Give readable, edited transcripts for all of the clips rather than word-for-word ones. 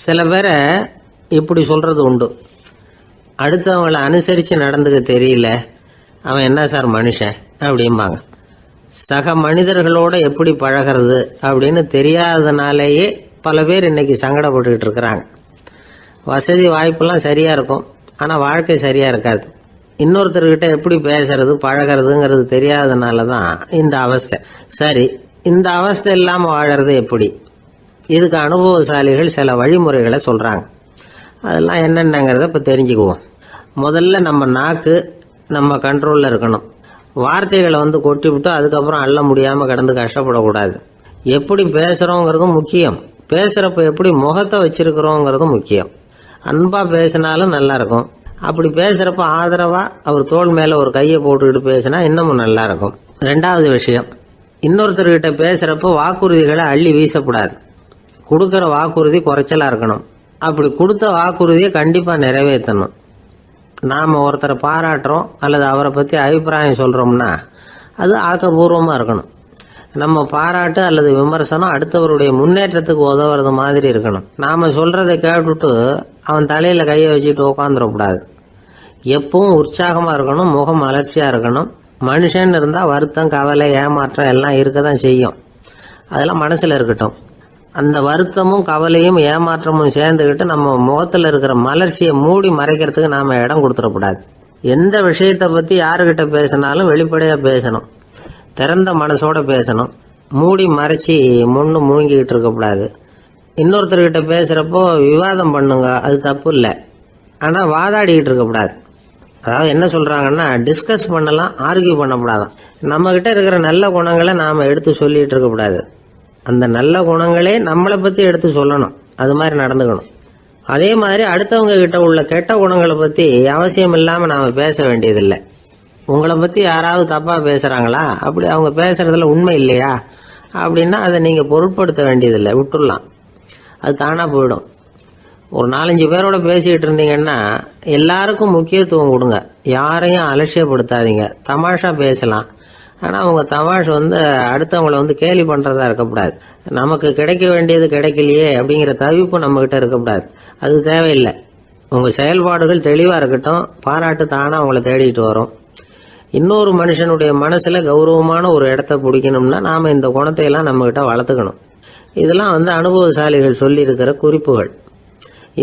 சில பேரை இப்படி சொல்றது உண்டு, அடுத்தவங்களை அனுசரித்து நடந்துக்க தெரியல, அவன் என்ன சார் மனுஷன் அப்படிம்பாங்க. சக மனிதர்களோட எப்படி பழகிறது அப்படின்னு தெரியாததுனாலேயே பல பேர் இன்னைக்கு சங்கடப்பட்டுக்கிட்டு இருக்கிறாங்க. வசதி வாய்ப்பெல்லாம் சரியாக இருக்கும், ஆனால் வாழ்க்கை சரியாக இருக்காது. இன்னொருத்தர்கிட்ட எப்படி பேசுறது பழகிறதுங்கிறது தெரியாததுனால தான் இந்த அவஸ்தை. சரி, இந்த அவஸ்தை இல்லாமல் வாழறது எப்படி? இதுக்கு அனுபவசாலிகள் சில வழிமுறைகளை சொல்கிறாங்க. அதெல்லாம் என்னென்னங்கிறத இப்போ தெரிஞ்சுக்குவோம். முதல்ல நம்ம நாக்கு நம்ம கண்ட்ரோலில் இருக்கணும். வார்த்தைகளை கொட்டி விட்டு அதுக்கப்புறம் அள்ள முடியாமல் கிடந்து கஷ்டப்படக்கூடாது. எப்படி பேசுகிறோங்கிறதும் முக்கியம், பேசுகிறப்ப எப்படி முகத்தை வச்சிருக்கிறோங்கிறதும் முக்கியம். அன்பாக பேசினாலும் நல்லா இருக்கும். அப்படி பேசுகிறப்ப ஆதரவாக அவர் தோள் மேலே ஒரு கையை போட்டுக்கிட்டு பேசினா இன்னமும் நல்லா இருக்கும். ரெண்டாவது விஷயம், இன்னொருத்தர்கிட்ட பேசுகிறப்போ வாக்குறுதிகளை அள்ளி வீசக்கூடாது. கொடுக்குற வாக்குறுதி குறைச்சலாக இருக்கணும். அப்படி கொடுத்த வாக்குறுதியை கண்டிப்பாக நிறைவேற்றணும். நாம் ஒருத்தரை பாராட்டுறோம் அல்லது அவரை பற்றி அபிப்பிராயம் சொல்கிறோம்னா அது ஆக்கப்பூர்வமாக இருக்கணும். நம்ம பாராட்டு அல்லது விமர்சனம் அடுத்தவருடைய முன்னேற்றத்துக்கு உதவுறது மாதிரி இருக்கணும். நாம் சொல்கிறத கேட்டுட்டு அவன் தலையில் கையை வச்சுட்டு உட்காந்துடக்கூடாது. எப்பவும் உற்சாகமாக இருக்கணும், முகம் மலர்ச்சியாக இருக்கணும். மனுஷன் இருந்தால் வருத்தம், கவலை, ஏமாற்றம் எல்லாம் இருக்க தான் செய்யும். அதெல்லாம் மனசில் இருக்கட்டும். அந்த வருத்தமும் கவலையும் ஏமாற்றமும் சேர்ந்துக்கிட்டு நம்ம முகத்தில் இருக்கிற மலர்ச்சியை மூடி மறைக்கிறதுக்கு நாம் இடம் கொடுத்துடக்கூடாது. எந்த விஷயத்தை பற்றி யாருக்கிட்ட பேசினாலும் வெளிப்படையாக பேசணும், திறந்த மனசோட பேசணும். மூடி மறைச்சி முன்னு மூழ்கிக்கிட்டு இருக்கக்கூடாது. இன்னொருத்தர்கிட்ட பேசுகிறப்போ விவாதம் பண்ணுங்க, அது தப்பு இல்லை. ஆனால் வாதாடிக்கிட்டு இருக்கக்கூடாது. அதாவது என்ன சொல்கிறாங்கன்னா, டிஸ்கஸ் பண்ணலாம், ஆர்கியூ பண்ணக்கூடாதான். நம்மக்கிட்ட இருக்கிற நல்ல குணங்களை நாம் எடுத்து சொல்லிகிட்டு இருக்கக்கூடாது. அந்த நல்ல குணங்களே நம்மளை பற்றி எடுத்து சொல்லணும், அது மாதிரி நடந்துக்கணும். அதே மாதிரி அடுத்தவங்க கிட்ட உள்ள கெட்ட குணங்களை பற்றி அவசியம் இல்லாமல் நாம் பேச வேண்டியதில்லை. உங்களை பற்றி யாராவது தப்பாக பேசுகிறாங்களா, அப்படி அவங்க பேசுகிறதுல உண்மை இல்லையா அப்படின்னா அதை நீங்கள் பொருட்படுத்த வேண்டியதில்லை, விட்டுடலாம். அது தானாக போயிடும். ஒரு 4-5 பேரோட பேசிக்கிட்டு இருந்தீங்கன்னா எல்லாருக்கும் முக்கியத்துவம் கொடுங்க, யாரையும் அலட்சியப்படுத்தாதீங்க. தமாஷா பேசலாம், ஆனால் அவங்க தமாஷ் அடுத்தவங்களை கேலி பண்ணுறதா இருக்கக்கூடாது. நமக்கு கிடைக்க வேண்டியது கிடைக்கலையே அப்படிங்கிற தவிப்பு நம்மக்கிட்ட இருக்கக்கூடாது, அது தேவையில்லை. உங்கள் செயல்பாடுகள் தெளிவாக இருக்கட்டும், பாராட்டு தானாக அவங்கள தேடிட்டு வரும். இன்னொரு மனுஷனுடைய மனசில் கௌரவமான ஒரு இடத்த பிடிக்கணும்னா நாம் இந்த குணத்தை எல்லாம் நம்மக்கிட்ட வளர்த்துக்கணும். இதெல்லாம் அனுபவசாலிகள் சொல்லியிருக்கிற குறிப்புகள்.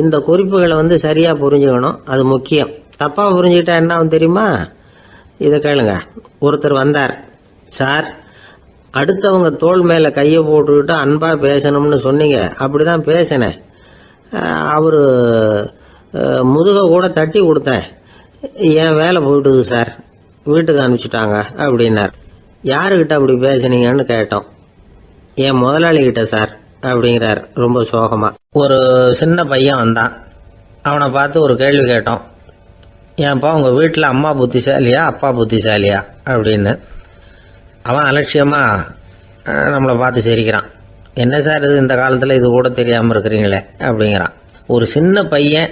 இந்த குறிப்புகளை சரியாக புரிஞ்சுக்கணும், அது முக்கியம். தப்பாக புரிஞ்சுக்கிட்டா என்ன ஆகும் தெரியுமா? இதை கேளுங்க. ஒருத்தர் வந்தார், சார் அடுத்தவங்க தோள் மேலே கையை போட்டுக்கிட்டு அன்பாக பேசணும்னு சொன்னீங்க, அப்படி தான் பேசினேன். அவர் முதுகை கூட தட்டி கொடுத்தேன், என் வேலை போயிட்டுது சார், வீட்டுக்கு அனுப்பிச்சிட்டாங்க அப்படின்னார். யாருக்கிட்ட அப்படி பேசுனீங்கன்னு கேட்டோம். என் முதலாளிகிட்ட சார் அப்படிங்கிறார் ரொம்ப சோகமா. ஒரு சின்ன பையன் வந்தான், அவனை பார்த்து ஒரு கேள்வி கேட்டோம். ஏன்ப்பா உங்கள் வீட்டில் அம்மா புத்திசாலியா அப்பா புத்திசாலியா அப்படின்னு. அவன் அலட்சியமா நம்மளை பார்த்து சிரிக்கிறான். என்ன சார் இது, இந்த காலத்தில் இது கூட தெரியாமல் இருக்கிறீங்களே அப்படிங்கிறான். ஒரு சின்ன பையன்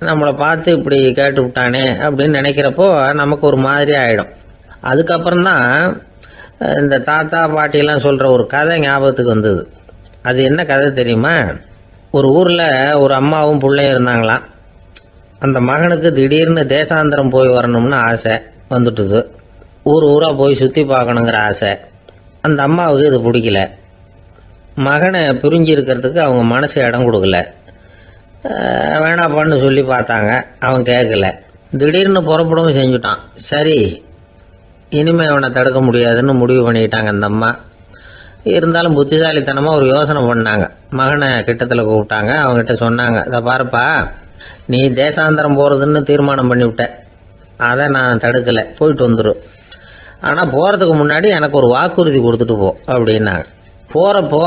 நம்மளை பார்த்து இப்படி கேட்டு விட்டானே அப்படின்னு நினைக்கிறப்போ நமக்கு ஒரு மாதிரி ஆகிடும். அதுக்கப்புறம்தான் இந்த தாத்தா பாட்டிலாம் சொல்கிற ஒரு கதை ஞாபகத்துக்கு வந்தது. அது என்ன கதை தெரியுமா? ஒரு ஊரில் ஒரு அம்மாவும் பிள்ளையும் இருந்தாங்களாம். அந்த மகனுக்கு திடீர்னு தேசாந்திரம் போய் வரணும்னு ஆசை வந்துட்டுது. ஊராக போய் சுற்றி பார்க்கணுங்கிற ஆசை. அந்த அம்மாவுக்கு இது பிடிக்கல. மகனை பிரிஞ்சு இருக்கிறதுக்கு அவங்க மனசு இடம் கொடுக்கல. வேணாப்பான்னு சொல்லி பார்த்தாங்க, அவன் கேட்கல. திடீர்னு புறப்படவும் செஞ்சுட்டான். சரி, இனிமேல் அவனை தடுக்க முடியாதுன்னு முடிவு பண்ணிக்கிட்டாங்க அந்த அம்மா. இருந்தாலும் புத்திசாலித்தனமாக ஒரு யோசனை பண்ணாங்க. மகனை கிட்டத்தில் கூப்பிட்டாங்க, அவங்ககிட்ட சொன்னாங்க, இதை பாருப்பா, நீ தேசாந்திரம் போகிறதுன்னு தீர்மானம் பண்ணிவிட்ட, அதை நான் தடுக்கலை, போயிட்டு வந்துடும். ஆனால் போகிறதுக்கு முன்னாடி எனக்கு ஒரு வாக்குறுதி கொடுத்துட்டு போ அப்படின்னாங்க. போகிறப்போ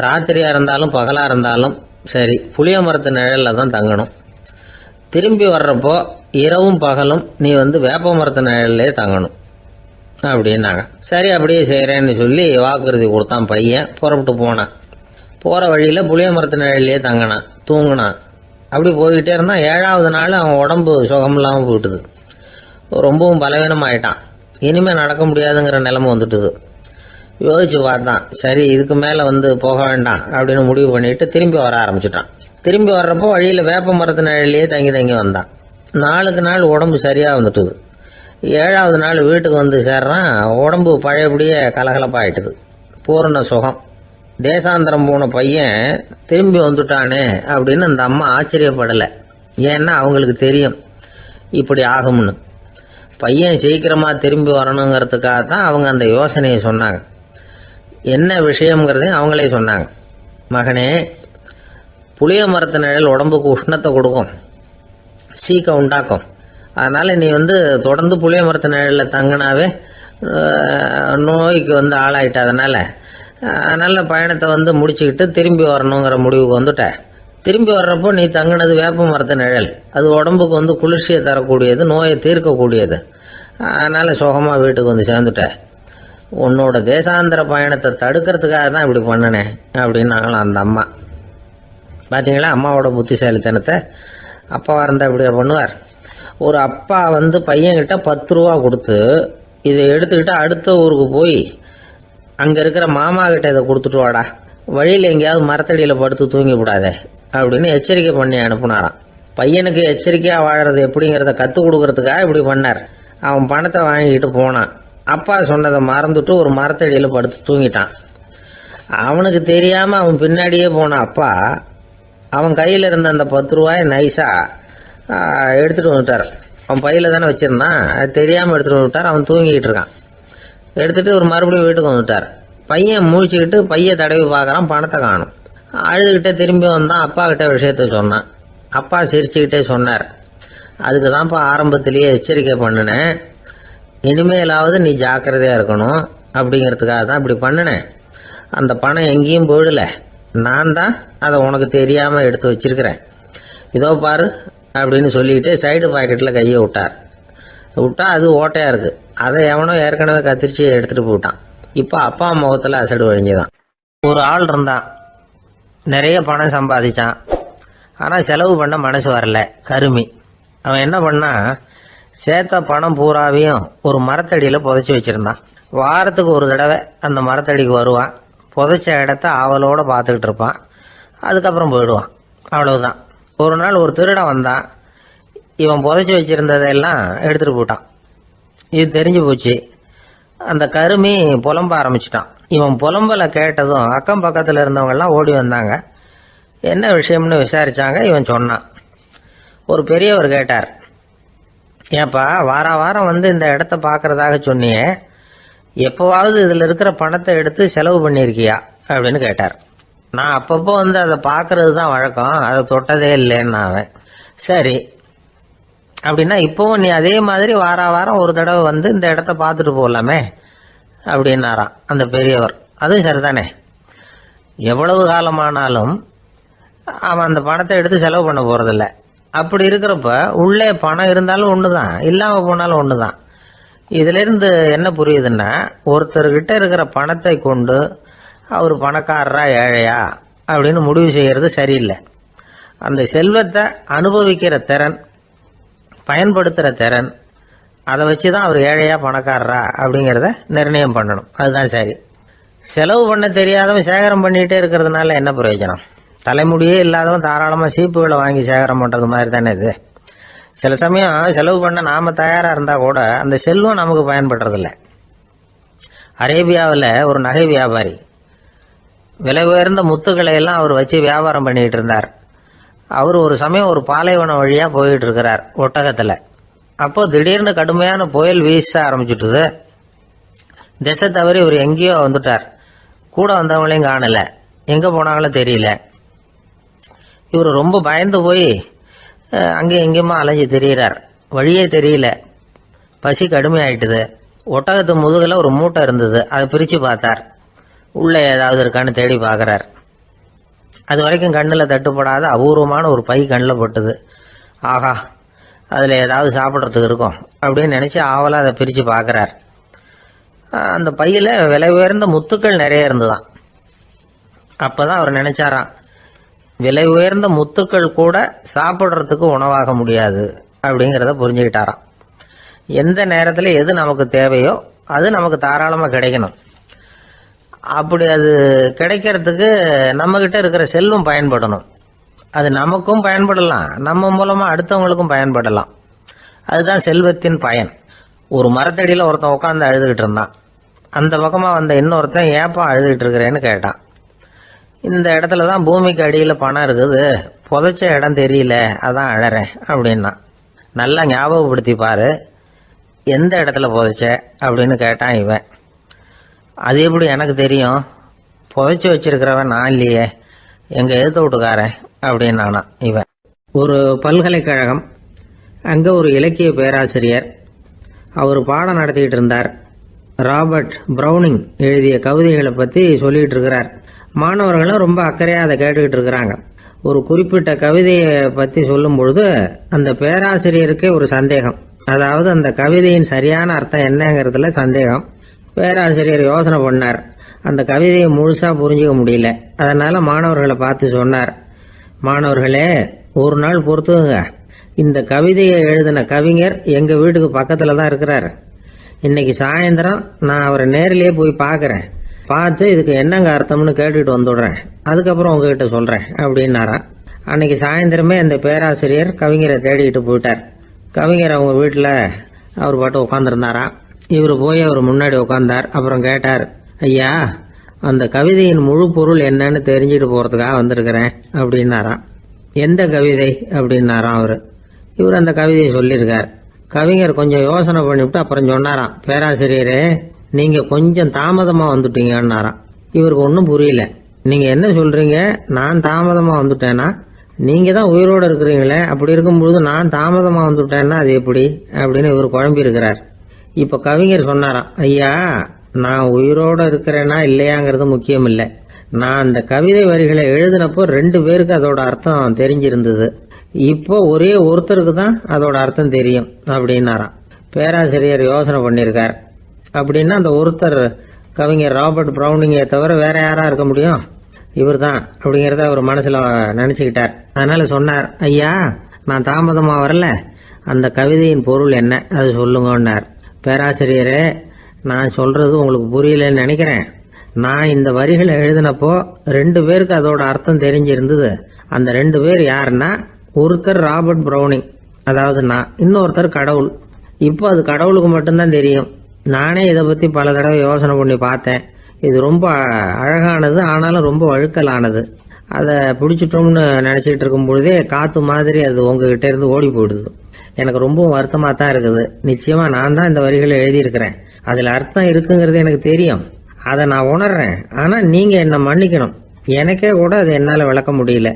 ராத்திரியாக இருந்தாலும் பகலாக இருந்தாலும் சரி, புளிய மரத்து நிழலில் தான் தங்கணும். திரும்பி வர்றப்போ இரவும் பகலும் நீ வேப்ப மரத்து நிழல்லே தங்கணும் அப்படின்னாங்க. சரி, அப்படியே செய்கிறேன்னு சொல்லி வாக்குறுதி கொடுத்தான் பையன். புறப்பட்டு போனான். போகிற வழியில் புளிய மரத்து நிழல்லையே தங்கினான், தூங்கினான். அப்படி போய்கிட்டே இருந்தான். 7வது நாள் அவன் உடம்பு சுகமில்லாமல் போயிட்டுது. ரொம்பவும் பலவீனமாயிட்டான். இனிமேல் நடக்க முடியாதுங்கிற நிலைமை வந்துட்டுது. யோசிச்சு பார்த்தான். சரி, இதுக்கு மேலே போக வேண்டாம் அப்படின்னு முடிவு பண்ணிட்டு திரும்பி வர ஆரம்பிச்சுட்டான். திரும்பி வர்றப்போ வழியில் வேப்ப மரத்து நிழலையே தங்கி தங்கி வந்தான். நாளுக்கு நாள் உடம்பு சரியாக வந்துட்டுது. 7வது நாள் வீட்டுக்கு வந்து சேர்றான். உடம்பு பழையபடியே கலகலப்பாயிட்டுது. பூரண சுகம். தேசாந்திரம் போன பையன் திரும்பி வந்துட்டானே அப்படின்னு அந்த அம்மா ஆச்சரியப்படலை. ஏன்னா அவங்களுக்கு தெரியும் இப்படி ஆகும்னு. பையன் சீக்கிரமாக திரும்பி வரணுங்கிறதுக்காக தான் அவங்க அந்த யோசனையை சொன்னாங்க. என்ன விஷயங்கிறதையும் அவங்களே சொன்னாங்க. மகனே, புளிய மரத்து நிழல் உடம்புக்கு உஷ்ணத்தை கொடுக்கும், சீக்க உண்டாக்கும். அதனால் நீ தொடர்ந்து புளிய மரத்து நிழலில் தங்கினாவே நோய்க்கு ஆளாயிட்ட. அதனால் நல்ல பயணத்தை முடிச்சுக்கிட்டு திரும்பி வரணுங்கிற முடிவுக்கு வந்துட்ட. திரும்பி வர்றப்போ நீ தங்கினது வேப்ப மரத்து நிழல். அது உடம்புக்கு குளிர்ச்சியை தரக்கூடியது, நோயை தீர்க்கக்கூடியது. அதனால் சுகமாக வீட்டுக்கு சேர்ந்துட்ட. உன்னோட தேசாந்திர பயணத்தை தடுக்கிறதுக்காக தான் இப்படி பண்ணினேன் அப்படின்னாங்களாம் அந்த அம்மா. பார்த்தீங்களா அம்மாவோட புத்திசாலித்தனத்தை? அப்பாவாக இருந்தால் இப்படியா பண்ணுவார்? ஒரு அப்பா பையன்கிட்ட 10 ரூபா கொடுத்து இதை எடுத்துக்கிட்டு அடுத்த ஊருக்கு போய் அங்கே இருக்கிற மாமா கிட்ட இதை கொடுத்துட்டு வாடா, வழியில் எங்கேயாவது மரத்தடியில் படுத்து தூங்கி விடாதே அப்படின்னு எச்சரிக்கை பண்ணி அனுப்புனாராம். பையனுக்கு எச்சரிக்கையாக வாழறது எப்படிங்கிறத கற்றுக் கொடுக்கறதுக்காக இப்படி பண்ணார். அவன் பணத்தை வாங்கிக்கிட்டு போனான். அப்பா சொன்னதை மறந்துட்டு ஒரு மரத்தடியில் படுத்து தூங்கிட்டான். அவனுக்கு தெரியாமல் அவன் பின்னாடியே போன அப்பா அவன் கையில் இருந்த அந்த 10 ரூபாயை நைஸாக எடுத்துகிட்டு வந்துட்டார். அவன் பையில் தானே வச்சுருந்தான், அது தெரியாமல் எடுத்துகிட்டு வந்துட்டார். அவன் தூங்கிக்கிட்டு இருக்கான். எடுத்துகிட்டு ஒரு மறுபடியும் வீட்டுக்கு வந்துட்டார். பையன் முழிச்சுக்கிட்டு பையை தடவி பார்க்குறான், பணத்தை காணும். அழுதுகிட்டே திரும்பி வந்தான். அப்பா கிட்ட விஷயத்த சொன்னான். அப்பா சிரிச்சுக்கிட்டே சொன்னார், அதுக்கு தான்ப்பா ஆரம்பத்திலேயே எச்சரிக்கை பண்ணினேன், இனிமேலாவது நீ ஜாக்கிரதையாக இருக்கணும் அப்படிங்கிறதுக்காக தான் இப்படி பண்ணினேன். அந்த பணம் எங்கேயும் போயிடல, நான் தான் அதை உனக்கு தெரியாமல் எடுத்து வச்சிருக்கிறேன். இதோ பாரு அப்படின்னு சொல்லிக்கிட்டு சைடு பாக்கெட்டில் கையை விட்டா அது ஓட்டையாக இருக்குது. அதை எவனோ ஏற்கனவே கத்திரிச்சு எடுத்துகிட்டு போயிட்டான். இப்போ அப்பா முகத்தில் அசடு வழிஞ்சுதான். ஒரு ஆள் இருந்தான், நிறைய பணம் சம்பாதிச்சான். ஆனால் செலவு பண்ண மனசு வரல, கருமி. அவன் என்ன பண்ணா, சேர்த்த பணம் பூராவையும் ஒரு மரத்தடியில் புதைச்சி வச்சுருந்தான். வாரத்துக்கு ஒரு தடவை அந்த மரத்தடிக்கு வருவான். புதைச்ச இடத்த ஆவலோடு பார்த்துக்கிட்டு இருப்பான். அதுக்கப்புறம் போயிடுவான். அவ்வளவுதான். ஒரு நாள் ஒரு திருடன் வந்தான். இவன் புதைச்சி வச்சுருந்ததெல்லாம் எடுத்துகிட்டு போயிட்டான். இது தெரிஞ்சு போச்சு. அந்த கருமி புலம்ப ஆரம்பிச்சிட்டான். இவன் புலம்பலை கேட்டதும் அக்கம் பக்கத்தில் இருந்தவங்கெல்லாம் ஓடி வந்தாங்க. என்ன விஷயம்னு விசாரித்தாங்க. இவன் சொன்னான். ஒரு பெரியவர் கேட்டார், ஏப்பா வாரம் இந்த இடத்த பார்க்கறதாக சொன்னியே, எப்போவாவது இதில் இருக்கிற பணத்தை எடுத்து செலவு பண்ணியிருக்கியா அப்படின்னு கேட்டார். நான் அப்பப்போ அதை பார்க்கறது தான் வழக்கம், அதை தொட்டதே இல்லைன்னு. அவன் சரி அப்படின்னா இப்போவும் நீ அதே மாதிரி வாரம் ஒரு தடவை இந்த இடத்த பார்த்துட்டு போகலாமே அப்படின்னாராம் அந்த பெரியவர். அதுவும் சரிதானே, எவ்வளவு காலமானாலும் அவன் அந்த பணத்தை எடுத்து செலவு பண்ண போகிறதில்ல. அப்படி இருக்கிறப்ப உள்ளே பணம் இருந்தாலும் ஒன்று தான், இல்லாமல் போனாலும் ஒன்று தான். இதிலிருந்து என்ன புரியுதுன்னா, ஒருத்தர்கிட்ட இருக்கிற பணத்தை கொண்டு அவர் பணக்காரரா ஏழையா அப்படின்னு முடிவு செய்கிறது சரியில்லை. அந்த செல்வத்தை அனுபவிக்கிற திறன், பயன்படுத்துகிற திறன், அதை வச்சு தான் அவர் ஏழையா பணக்காரரா அப்படிங்கிறத நிர்ணயம் பண்ணணும். அதுதான் சரி. செலவு பண்ண தெரியாதவன் சேகரம் பண்ணிகிட்டே இருக்கிறதுனால என்ன பிரயோஜனம்? தலைமுடியே இல்லாதவன் தாராளமாக சீப்புகளை வாங்கி சேகரம் பண்ணுறது மாதிரி தானே இது. சில சமயம் செலவு பண்ண நாம் தயாராக இருந்தால் கூட அந்த செல்வம் நமக்கு பயன்படுறதில்ல. அரேபியாவில் ஒரு நகை வியாபாரி விலை உயர்ந்த முத்துக்களை எல்லாம் அவர் வச்சு வியாபாரம் பண்ணிகிட்டு இருந்தார். அவர் ஒரு சமயம் ஒரு பாலைவனம் வழியாக போயிட்டு இருக்கிறார் ஒட்டகத்தில். அப்போது திடீர்னு கடுமையான புயல் வீச ஆரம்பிச்சுட்டுது. திசை தவறி இவர் எங்கேயோ வந்துட்டார். கூட வந்தவங்களையும் காணலை, எங்கே போனாங்களும் தெரியல. இவர் ரொம்ப பயந்து போய் அங்கே எங்கேயுமா அலைஞ்சு திரியிறார். வழியே தெரியல. பசி கடுமையாயிட்டுது. ஒட்டகத்து முதுகில் ஒரு மூட்டை இருந்தது. அதை பிரித்து பார்த்தார். உள்ளே ஏதாவது இருக்கான்னு தேடி பார்க்குறார். அது வரைக்கும் கண்ணில் தட்டுப்படாத அபூர்வமான ஒரு பை கண்ணில் பட்டுது. ஆஹா, அதில் ஏதாவது சாப்பிட்றதுக்கு இருக்கும் அப்படின்னு நினச்சி ஆவலாக அதை பிரித்து பார்க்குறார். அந்த பையில் விலை உயர்ந்த முத்துக்கள் நிறைய இருந்துதான். அப்போ தான் அவர் நினச்சாராம், விலை உயர்ந்த முத்துக்கள் கூட சாப்பிட்றதுக்கு உணவாக முடியாது அப்படிங்கிறத புரிஞ்சுக்கிட்டாராம். எந்த நேரத்தில் எது நமக்கு தேவையோ அது நமக்கு தாராளமாக கிடைக்கணும். அப்படி அது கிடைக்கிறதுக்கு நம்மக்கிட்ட இருக்கிற செல்வம் பயன்படணும். அது நமக்கும் பயன்படலாம், நம்ம மூலமா அடுத்தவங்களுக்கும் பயன்படலாம். அதுதான் செல்வத்தின் பயன். ஒரு மரத்தடியில் ஒருத்தன் உட்காந்து அழுதுகிட்டு இருந்தான். அந்த பக்கமா வந்த இன்னொருத்தன் ஏப்பா அழுதுகிட்டு இருக்கிறேன்னு கேட்டான். இந்த இடத்துல தான் பூமிக்கு அடியில் பணம் இருக்குது, புதைச்ச இடம் தெரியல, அதான் அழறேன் அப்படின்னா. நல்லா ஞாபகப்படுத்தி பாரு, எந்த இடத்துல புதைச்ச அப்படின்னு கேட்டான் இவன். அது எப்படி எனக்கு தெரியும், புதைச்சி வச்சிருக்கிறவன் நான் இல்லையே, எங்க எழுத்து வீட்டுக்காரன் அப்படின்னானா இவன். ஒரு பல்கலைக்கழகம், அங்கே ஒரு இலக்கிய பேராசிரியர், அவர் பாடம் நடத்திக்கிட்டு இருந்தார். ராபர்ட் ப்ரௌனிங் எழுதிய கவிதைகளை பற்றி சொல்லிகிட்டு இருக்கிறார். மாணவர்களும் ரொம்ப அக்கறையாக அதை கேட்டுக்கிட்டு இருக்கிறாங்க. ஒரு குறிப்பிட்ட கவிதையை பற்றி சொல்லும் பொழுது அந்த பேராசிரியருக்கே ஒரு சந்தேகம். அதாவது அந்த கவிதையின் சரியான அர்த்தம் என்னங்கிறதுல சந்தேகம். பேராசிரியர் யோசனை பண்ணார். அந்த கவிதையை முழுசாக புரிஞ்சிக்க முடியல. அதனால் மாணவர்களை பார்த்து சொன்னார், மாணவர்களே, ஒரு நாள் பொறுத்துங்க, இந்த கவிதையை எழுதின கவிஞர் எங்கள் வீட்டுக்கு பக்கத்தில் தான் இருக்கிறார். இன்னைக்கு சாயந்தரம் நான் அவரை நேரிலேயே போய் பார்க்குறேன். பார்த்து இதுக்கு என்னங்க அர்த்தம்னு கேட்டுட்டு வந்துடுறேன். அதுக்கப்புறம் உங்ககிட்ட சொல்கிறேன் அப்படின்னாராம். அன்னைக்கு சாயந்தரமே அந்த பேராசிரியர் கவிஞரை தேடிக்கிட்டு போயிட்டார். கவிஞர் அவங்க வீட்டில் அவர் பாட்டு உட்காந்துருந்தாராம். இவர் போய் அவர் முன்னாடி உட்காந்தார். அப்புறம் கேட்டார், ஐயா, அந்த கவிதையின் முழு பொருள் என்னன்னு தெரிஞ்சுட்டு போகிறதுக்காக வந்திருக்கிறேன் அப்படின்னாராம். எந்த கவிதை அப்படின்னாராம் அவர். இவர் அந்த கவிதையை சொல்லியிருக்கார். கவிஞர் கொஞ்சம் யோசனை பண்ணிவிட்டு அப்புறம் சொன்னாராம், பேராசிரியரே, நீங்க கொஞ்சம் தாமதமா வந்துட்டீங்கன்னாராம். இவருக்கு ஒன்றும் புரியல. நீங்க என்ன சொல்றீங்க, நான் தாமதமா வந்துட்டேன்னா? நீங்க தான் உயிரோடு இருக்கிறீங்களே, அப்படி இருக்கும்பொழுது நான் தாமதமா வந்துட்டேன்னா அது எப்படி அப்படின்னு இவர் குழம்பி இருக்கிறார். இப்ப கவிஞர் சொன்னாராம், ஐயா, நான் உயிரோடு இருக்கிறேன்னா இல்லையாங்கிறது முக்கியம் இல்லை. நான் அந்த கவிதை வரிகளை எழுதினப்போ 2 பேருக்கு அதோட அர்த்தம் தெரிஞ்சிருந்தது. இப்போ ஒரே ஒருத்தருக்கு தான் அதோட அர்த்தம் தெரியும் அப்படின்னாராம். பேராசிரியர் யோசனை பண்ணியிருக்கார். அப்படின்னா அந்த ஒருத்தர் கவிஞர் ராபர்ட் ப்ரௌனிங்கை தவிர வேற யாரா இருக்க முடியும்? இவர் தான் அப்படிங்கிறத அவர் மனசுல நினைச்சுக்கிட்டார். அதனால சொன்னார், ஐயா, நான் தாமதமா வரல, அந்த கவிதையின் பொருள் என்ன அது சொல்லுங்கன்னார். பேராசிரியரே, நான் சொல்றது உங்களுக்கு புரியலன்னு நினைக்கிறேன். நான் இந்த வரிகளை எழுதினப்போ 2 பேருக்கு அதோட அர்த்தம் தெரிஞ்சிருந்தது. அந்த 2 பேர் யாருன்னா, ஒருத்தர் ராபர்ட் ப்ரௌனிங், அதாவது நான், இன்னொருத்தர் கடவுள். இப்போ அது கடவுளுக்கு மட்டும்தான் தெரியும். நானே இதை பற்றி பல தடவை யோசனை பண்ணி பார்த்தேன். இது ரொம்ப அழகானது, ஆனாலும் ரொம்ப வழுக்கலானது. அதை பிடிச்சிட்டோம்னு நினச்சிக்கிட்டு இருக்கும் பொழுதே காற்று மாதிரி அது உங்ககிட்ட இருந்து ஓடி போயிடுது. எனக்கு ரொம்ப வருத்தமாக தான் இருக்குது. நிச்சயமாக நான் தான் இந்த வரிகளை எழுதியிருக்கிறேன். அதில் அர்த்தம் இருக்குங்கிறது எனக்கு தெரியும், அதை நான் உணர்றேன். ஆனால் நீங்கள் என்னை மன்னிக்கணும், எனக்கே கூட அதை என்னால் விளக்க முடியல.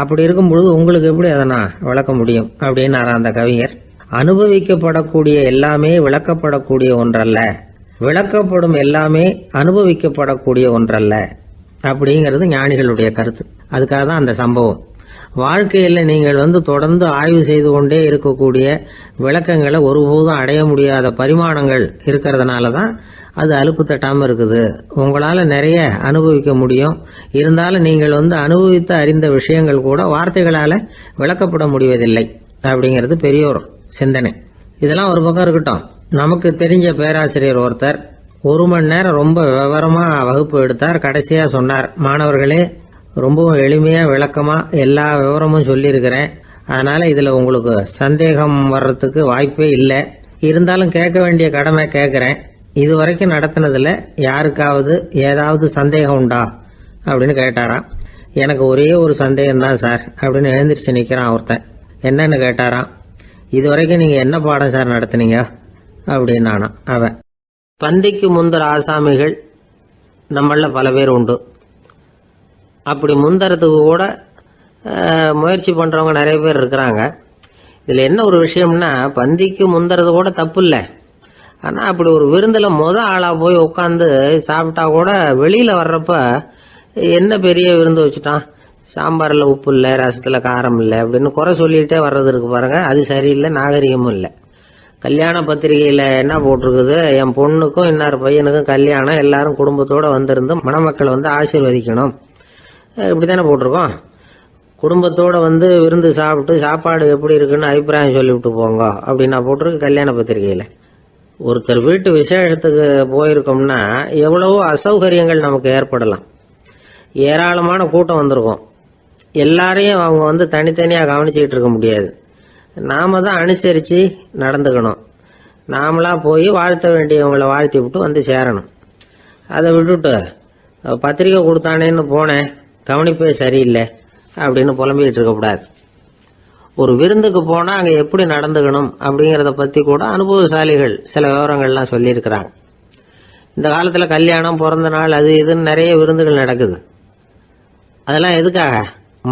அப்படி இருக்கும் பொழுது உங்களுக்கு எப்படி அதை நான் விளக்க முடியும் அப்படின்னாரா அந்த கவிஞர். அனுபவிக்கப்படக்கூடிய எல்லாமே விளக்கப்படக்கூடிய ஒன்றல்ல, விளக்கப்படும் எல்லாமே அனுபவிக்கப்படக்கூடிய ஒன்றல்ல அப்படிங்கிறது ஞானிகளுடைய கருத்து. அதுக்காக தான் அந்த சம்பவம். வாழ்க்கையில் நீங்கள் தொடர்ந்து ஆய்வு செய்து கொண்டே இருக்கக்கூடிய விளக்கங்களை ஒருபோதும் அடைய முடியாத பரிமாணங்கள் இருக்கிறதுனால தான் அது அலுப்பு தட்டாமல் இருக்குது. உங்களால் நிறைய அனுபவிக்க முடியும், இருந்தாலும் நீங்கள் அனுபவித்து அறிந்த விஷயங்கள் கூட வார்த்தைகளால் விளக்கப்பட முடிவதில்லை அப்படிங்கிறது பெரியோர் சிந்தனை. இதெல்லாம் ஒரு பக்கம் இருக்கட்டும். நமக்கு தெரிஞ்ச பேராசிரியர் ஒருத்தர் 1 மணி நேரம் ரொம்ப விவரமா வகுப்பு எடுத்தார். கடைசியா சொன்னார், மாணவர்களே, ரொம்பவும் எளிமையா விளக்கமா எல்லா விவரமும் சொல்லியிருக்கிறேன். அதனால இதுல உங்களுக்கு சந்தேகம் வர்றதுக்கு வாய்ப்பே இல்லை. இருந்தாலும் கேட்க வேண்டிய கடமை கேட்கிறேன். இது வரைக்கும் நடத்தினதுல யாருக்காவது ஏதாவது சந்தேகம் உண்டா அப்படின்னு கேட்டாராம். எனக்கு ஒரே ஒரு சந்தேகம் தான் சார் அப்படின்னு எழுந்திரிச்சு நிக்கிறான் ஒருத்தன். என்னன்னு கேட்டாராம். இது வரைக்கும் நீங்க என்ன பாடம் சார் நடத்துனீங்க அப்படின்னானா அவன். பந்திக்கு முந்தர ஆசாமிகள் நம்மள பல பேர் உண்டு. அப்படி முந்தறதுக்கு கூட முயற்சி பண்றவங்க நிறைய பேர் இருக்கிறாங்க. இதுல என்ன ஒரு விஷயம்னா, பந்திக்கு முந்தறது கூட தப்பு இல்லை. ஆனா அப்படி ஒரு விருந்துல ஆளா போய் உட்காந்து சாப்பிட்டா கூட வெளியில வர்றப்ப என்ன பெரிய விருந்து வச்சுட்டான், சாம்பார்ல உப்பு இல்லை, ரசத்துல காரம் இல்லை அப்படின்னு குறை சொல்லிட்டே வர்றது இருக்கு பாருங்க, அது சரியில்லை, நாகரிகமும் இல்லை. கல்யாண பத்திரிகையில என்ன போட்டிருக்குது, என் பொண்ணுக்கும் இன்னார் பையனுக்கும் கல்யாணம், எல்லாரும் குடும்பத்தோட வந்திருந்து மணமக்கள் ஆசீர்வதிக்கணும், இப்படித்தானே போட்டிருக்கோம். குடும்பத்தோட விருந்து சாப்பிட்டு சாப்பாடு எப்படி இருக்குன்னு அபிப்பிராயம் சொல்லிவிட்டு போங்க அப்படின்னா போட்டிருக்கு கல்யாண பத்திரிகையில. ஒருத்தர் வீட்டு விசேஷத்துக்கு போயிருக்கோம்னா எவ்வளவோ அசௌகரியங்கள் நமக்கு ஏற்படலாம். ஏராளமான கூட்டம் வந்திருக்கும். எல்லாரையும் அவங்க தனித்தனியாக கவனிச்சுக்கிட்டு இருக்க முடியாது. நாம தான் அனுசரித்து நடந்துக்கணும். நாமளா போய் வாழ்த்த வேண்டியவங்களை வாழ்த்தி விட்டு சேரணும். அதை விட்டுட்டு பத்திரிக்கை கொடுத்தானேன்னு போனேன், கவனிப்பே சரியில்லை அப்படின்னு புலம்பிக்கிட்டு இருக்கக்கூடாது. ஒரு விருந்துக்கு போனால் அங்கே எப்படி நடந்துக்கணும் அப்படிங்கிறத பற்றி கூட அனுபவசாலிகள் சில விவரங்கள்லாம் சொல்லியிருக்கிறாங்க. இந்த காலத்தில் கல்யாணம், பிறந்த நாள், அது இதுன்னு நிறைய விருந்துகள் நடக்குது. அதெல்லாம் எதுக்காக?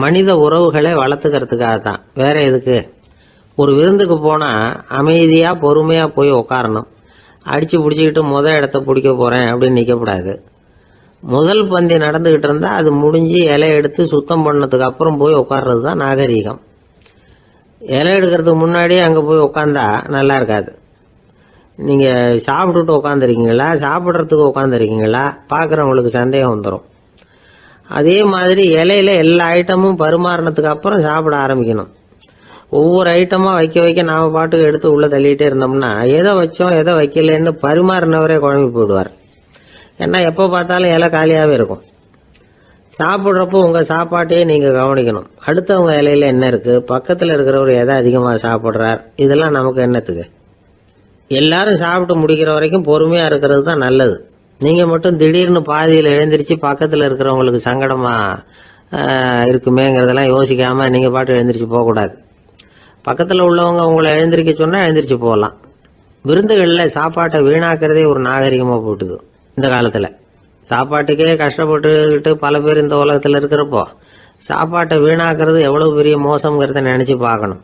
மனித உறவுகளை வளர்த்துக்கிறதுக்காக தான், வேற எதுக்கு? ஒரு விருந்துக்கு போனால் அமைதியாக பொறுமையாக போய் உக்காரணும். அடித்து பிடிச்சிக்கிட்டு இடத்த பிடிக்க போகிறேன் அப்படின்னு நிற்கக்கூடாது. முதல் பந்தி நடந்துக்கிட்டு இருந்தால் அது முடிஞ்சு இலை எடுத்து சுத்தம் பண்ணதுக்கு அப்புறம் போய் உட்கார்றது தான் நாகரீகம். இலை எடுக்கிறதுக்கு முன்னாடியே அங்கே போய் உட்காந்தா நல்லா இருக்காது. நீங்கள் சாப்பிட்டுட்டு உட்காந்துருக்கீங்களா, சாப்பிட்றதுக்கு உட்காந்துருக்கீங்களா, பார்க்குறவங்களுக்கு சந்தேகம் வந்துடும். அதே மாதிரி இலையில எல்லா ஐட்டமும் பரிமாறினதுக்கு அப்புறம் சாப்பிட ஆரம்பிக்கணும். ஒவ்வொரு ஐட்டமாக வைக்க வைக்க நாம் பாட்டுக்கு எடுத்து உள்ளே தள்ளிகிட்டே இருந்தோம்னா எதை வச்சோம் எதை வைக்கலன்னு பரிமாறினவரே குழம்பி போயிடுவார். ஏன்னா எப்போ பார்த்தாலும் இலை காலியாகவே இருக்கும். சாப்பிட்றப்போ உங்கள் சாப்பாட்டையே நீங்கள் கவனிக்கணும். அடுத்தவங்க இலையில என்ன இருக்குது, பக்கத்தில் இருக்கிறவர் எதை அதிகமாக சாப்பிட்றார், இதெல்லாம் நமக்கு என்னத்துக்கு? எல்லாரும் சாப்பிட்டு முடிக்கிற வரைக்கும் பொறுமையாக இருக்கிறது தான் நல்லது. நீங்கள் மட்டும் திடீர்னு பாதியில் எழுந்திரிச்சு பக்கத்தில் இருக்கிறவங்களுக்கு சங்கடமாக இருக்குமேங்கிறதெல்லாம் யோசிக்காமல் நீங்கள் பாட்டு எழுந்திரிச்சு போகக்கூடாது. பக்கத்தில் உள்ளவங்க உங்களை எழுந்திரிக்க சொன்னால் எழுந்திரிச்சு போகலாம். விருந்துகளில் சாப்பாட்டை வீணாக்கிறதே ஒரு நாகரிகமாக போட்டுது. இந்த காலத்தில் சாப்பாட்டுக்கே கஷ்டப்பட்டுக்கிட்டு பல பேர் இந்த உலகத்தில் இருக்கிறப்போ சாப்பாட்டை வீணாக்கிறது எவ்வளவு பெரிய மோசங்கிறத நினச்சி பார்க்கணும்.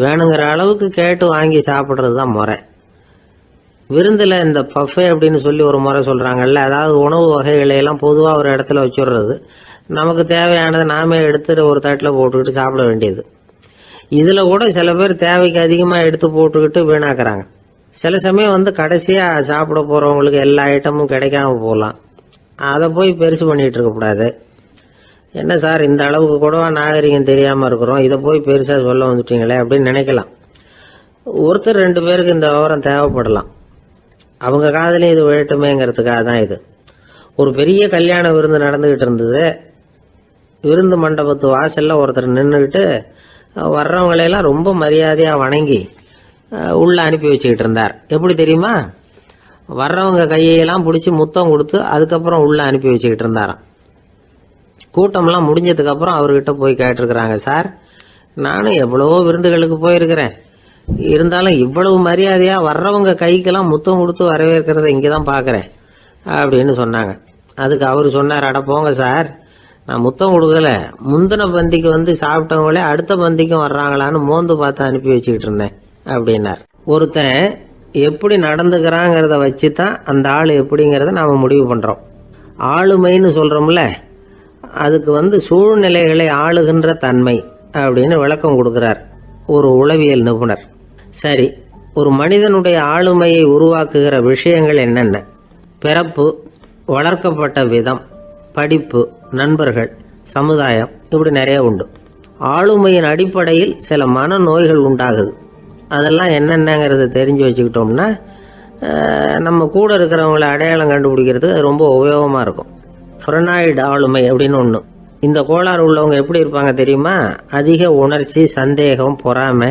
வேணுங்கிற அளவுக்கு கேட்டு வாங்கி சாப்பிட்றது தான் முறை. விருந்தில் இந்த பஃபே அப்படின்னு சொல்லி ஒரு முறை சொல்கிறாங்கல்ல, அதாவது உணவு வகைகளையெல்லாம் பொதுவாக ஒரு இடத்துல வச்சுடுறது, நமக்கு தேவையானதை நாமே எடுத்துட்டு ஒரு தட்டில் போட்டுக்கிட்டு சாப்பிட வேண்டியது. இதில் கூட சில பேர் தேவைக்கு அதிகமாக எடுத்து போட்டுக்கிட்டு வீணாக்குறாங்க. சில சமயம் கடைசியாக சாப்பிட போகிறவங்களுக்கு எல்லா ஐட்டமும் கிடைக்காம போகலாம். அதை போய் பெருசு பண்ணிகிட்டு இருக்கக்கூடாது. என்ன சார் இந்த அளவுக்கு கூடவா நாகரிகம் தெரியாமல் இருக்கிறோம், இதை போய் பெருசாக சொல்ல வந்துட்டீங்களே அப்படின்னு நினைக்கலாம். ஒருத்தர் 2 பேருக்கு இந்த விவரம் தேவைப்படலாம். அவங்க காதலையும் இது விழட்டுமேங்கிறதுக்காக தான் இது. ஒரு பெரிய கல்யாண விருந்து நடந்துக்கிட்டு இருந்தது. விருந்து மண்டபத்து வாசலில் ஒருத்தர் நின்றுக்கிட்டு வர்றவங்களையெல்லாம் ரொம்ப மரியாதையாக வணங்கி உள்ளே அனுப்பி வச்சுக்கிட்டு இருந்தார். எப்படி தெரியுமா? வர்றவங்க கையெல்லாம் பிடிச்சி முத்தம் கொடுத்து அதுக்கப்புறம் உள்ளே அனுப்பி வச்சுக்கிட்டு இருந்தாராம். கூட்டம்லாம் முடிஞ்சதுக்கப்புறம் அவர்கிட்ட போய் கேட்டிருக்கிறாங்க, சார் நானும் எவ்வளவோ விருந்துகளுக்கு போயிருக்கிறேன், இருந்தாலும் இவ்வளவு மரியாதையாக வர்றவங்க கைக்கெல்லாம் முத்தம் கொடுத்து வரவேற்கிறத இங்கே தான் பார்க்குறேன் அப்படின்னு சொன்னாங்க. அதுக்கு அவர் சொன்னார், அட போங்க சார், நான் முத்தம் கொடுக்கல, முந்தின பந்திக்கு சாப்பிட்டவங்களே அடுத்த பந்திக்கும் வர்றாங்களான்னு மோந்து பார்த்து அனுப்பி வச்சுக்கிட்டு இருந்தேன் அப்படின்னார். ஒருத்தன் எப்படி நடந்துக்கிறாங்கிறத வச்சு தான் அந்த ஆள் எப்படிங்கிறத நாம் முடிவு பண்ணுறோம். ஆளுமைன்னு சொல்கிறோம்ல, அதுக்கு சூழ்நிலைகளை ஆளுகின்ற தன்மை அப்படின்னு விளக்கம் கொடுக்குறார் ஒரு உளவியல் நிபுணர். சரி, ஒரு மனிதனுடைய ஆளுமையை உருவாக்குகிற விஷயங்கள் என்னென்ன? பிறப்பு, வளர்க்கப்பட்ட விதம், படிப்பு, நண்பர்கள், சமுதாயம், இப்படி நிறைய உண்டு. ஆளுமையின் அடிப்படையில் சில மனநோய்கள் உண்டாகுது. அதெல்லாம் என்னென்னங்கிறத தெரிஞ்சு வச்சுக்கிட்டோம்னா நம்ம கூட இருக்கிறவங்கள அடையாளம் கண்டுபிடிக்கிறதுக்கு அது ரொம்ப உபயோகமாக இருக்கும். ஃப்ரெனாய்டு ஆளுமை அப்படின்னு ஒன்று. இந்த கோளாறு உள்ளவங்க எப்படி இருப்பாங்க தெரியுமா? அதிக உணர்ச்சி, சந்தேகம், பொறாமை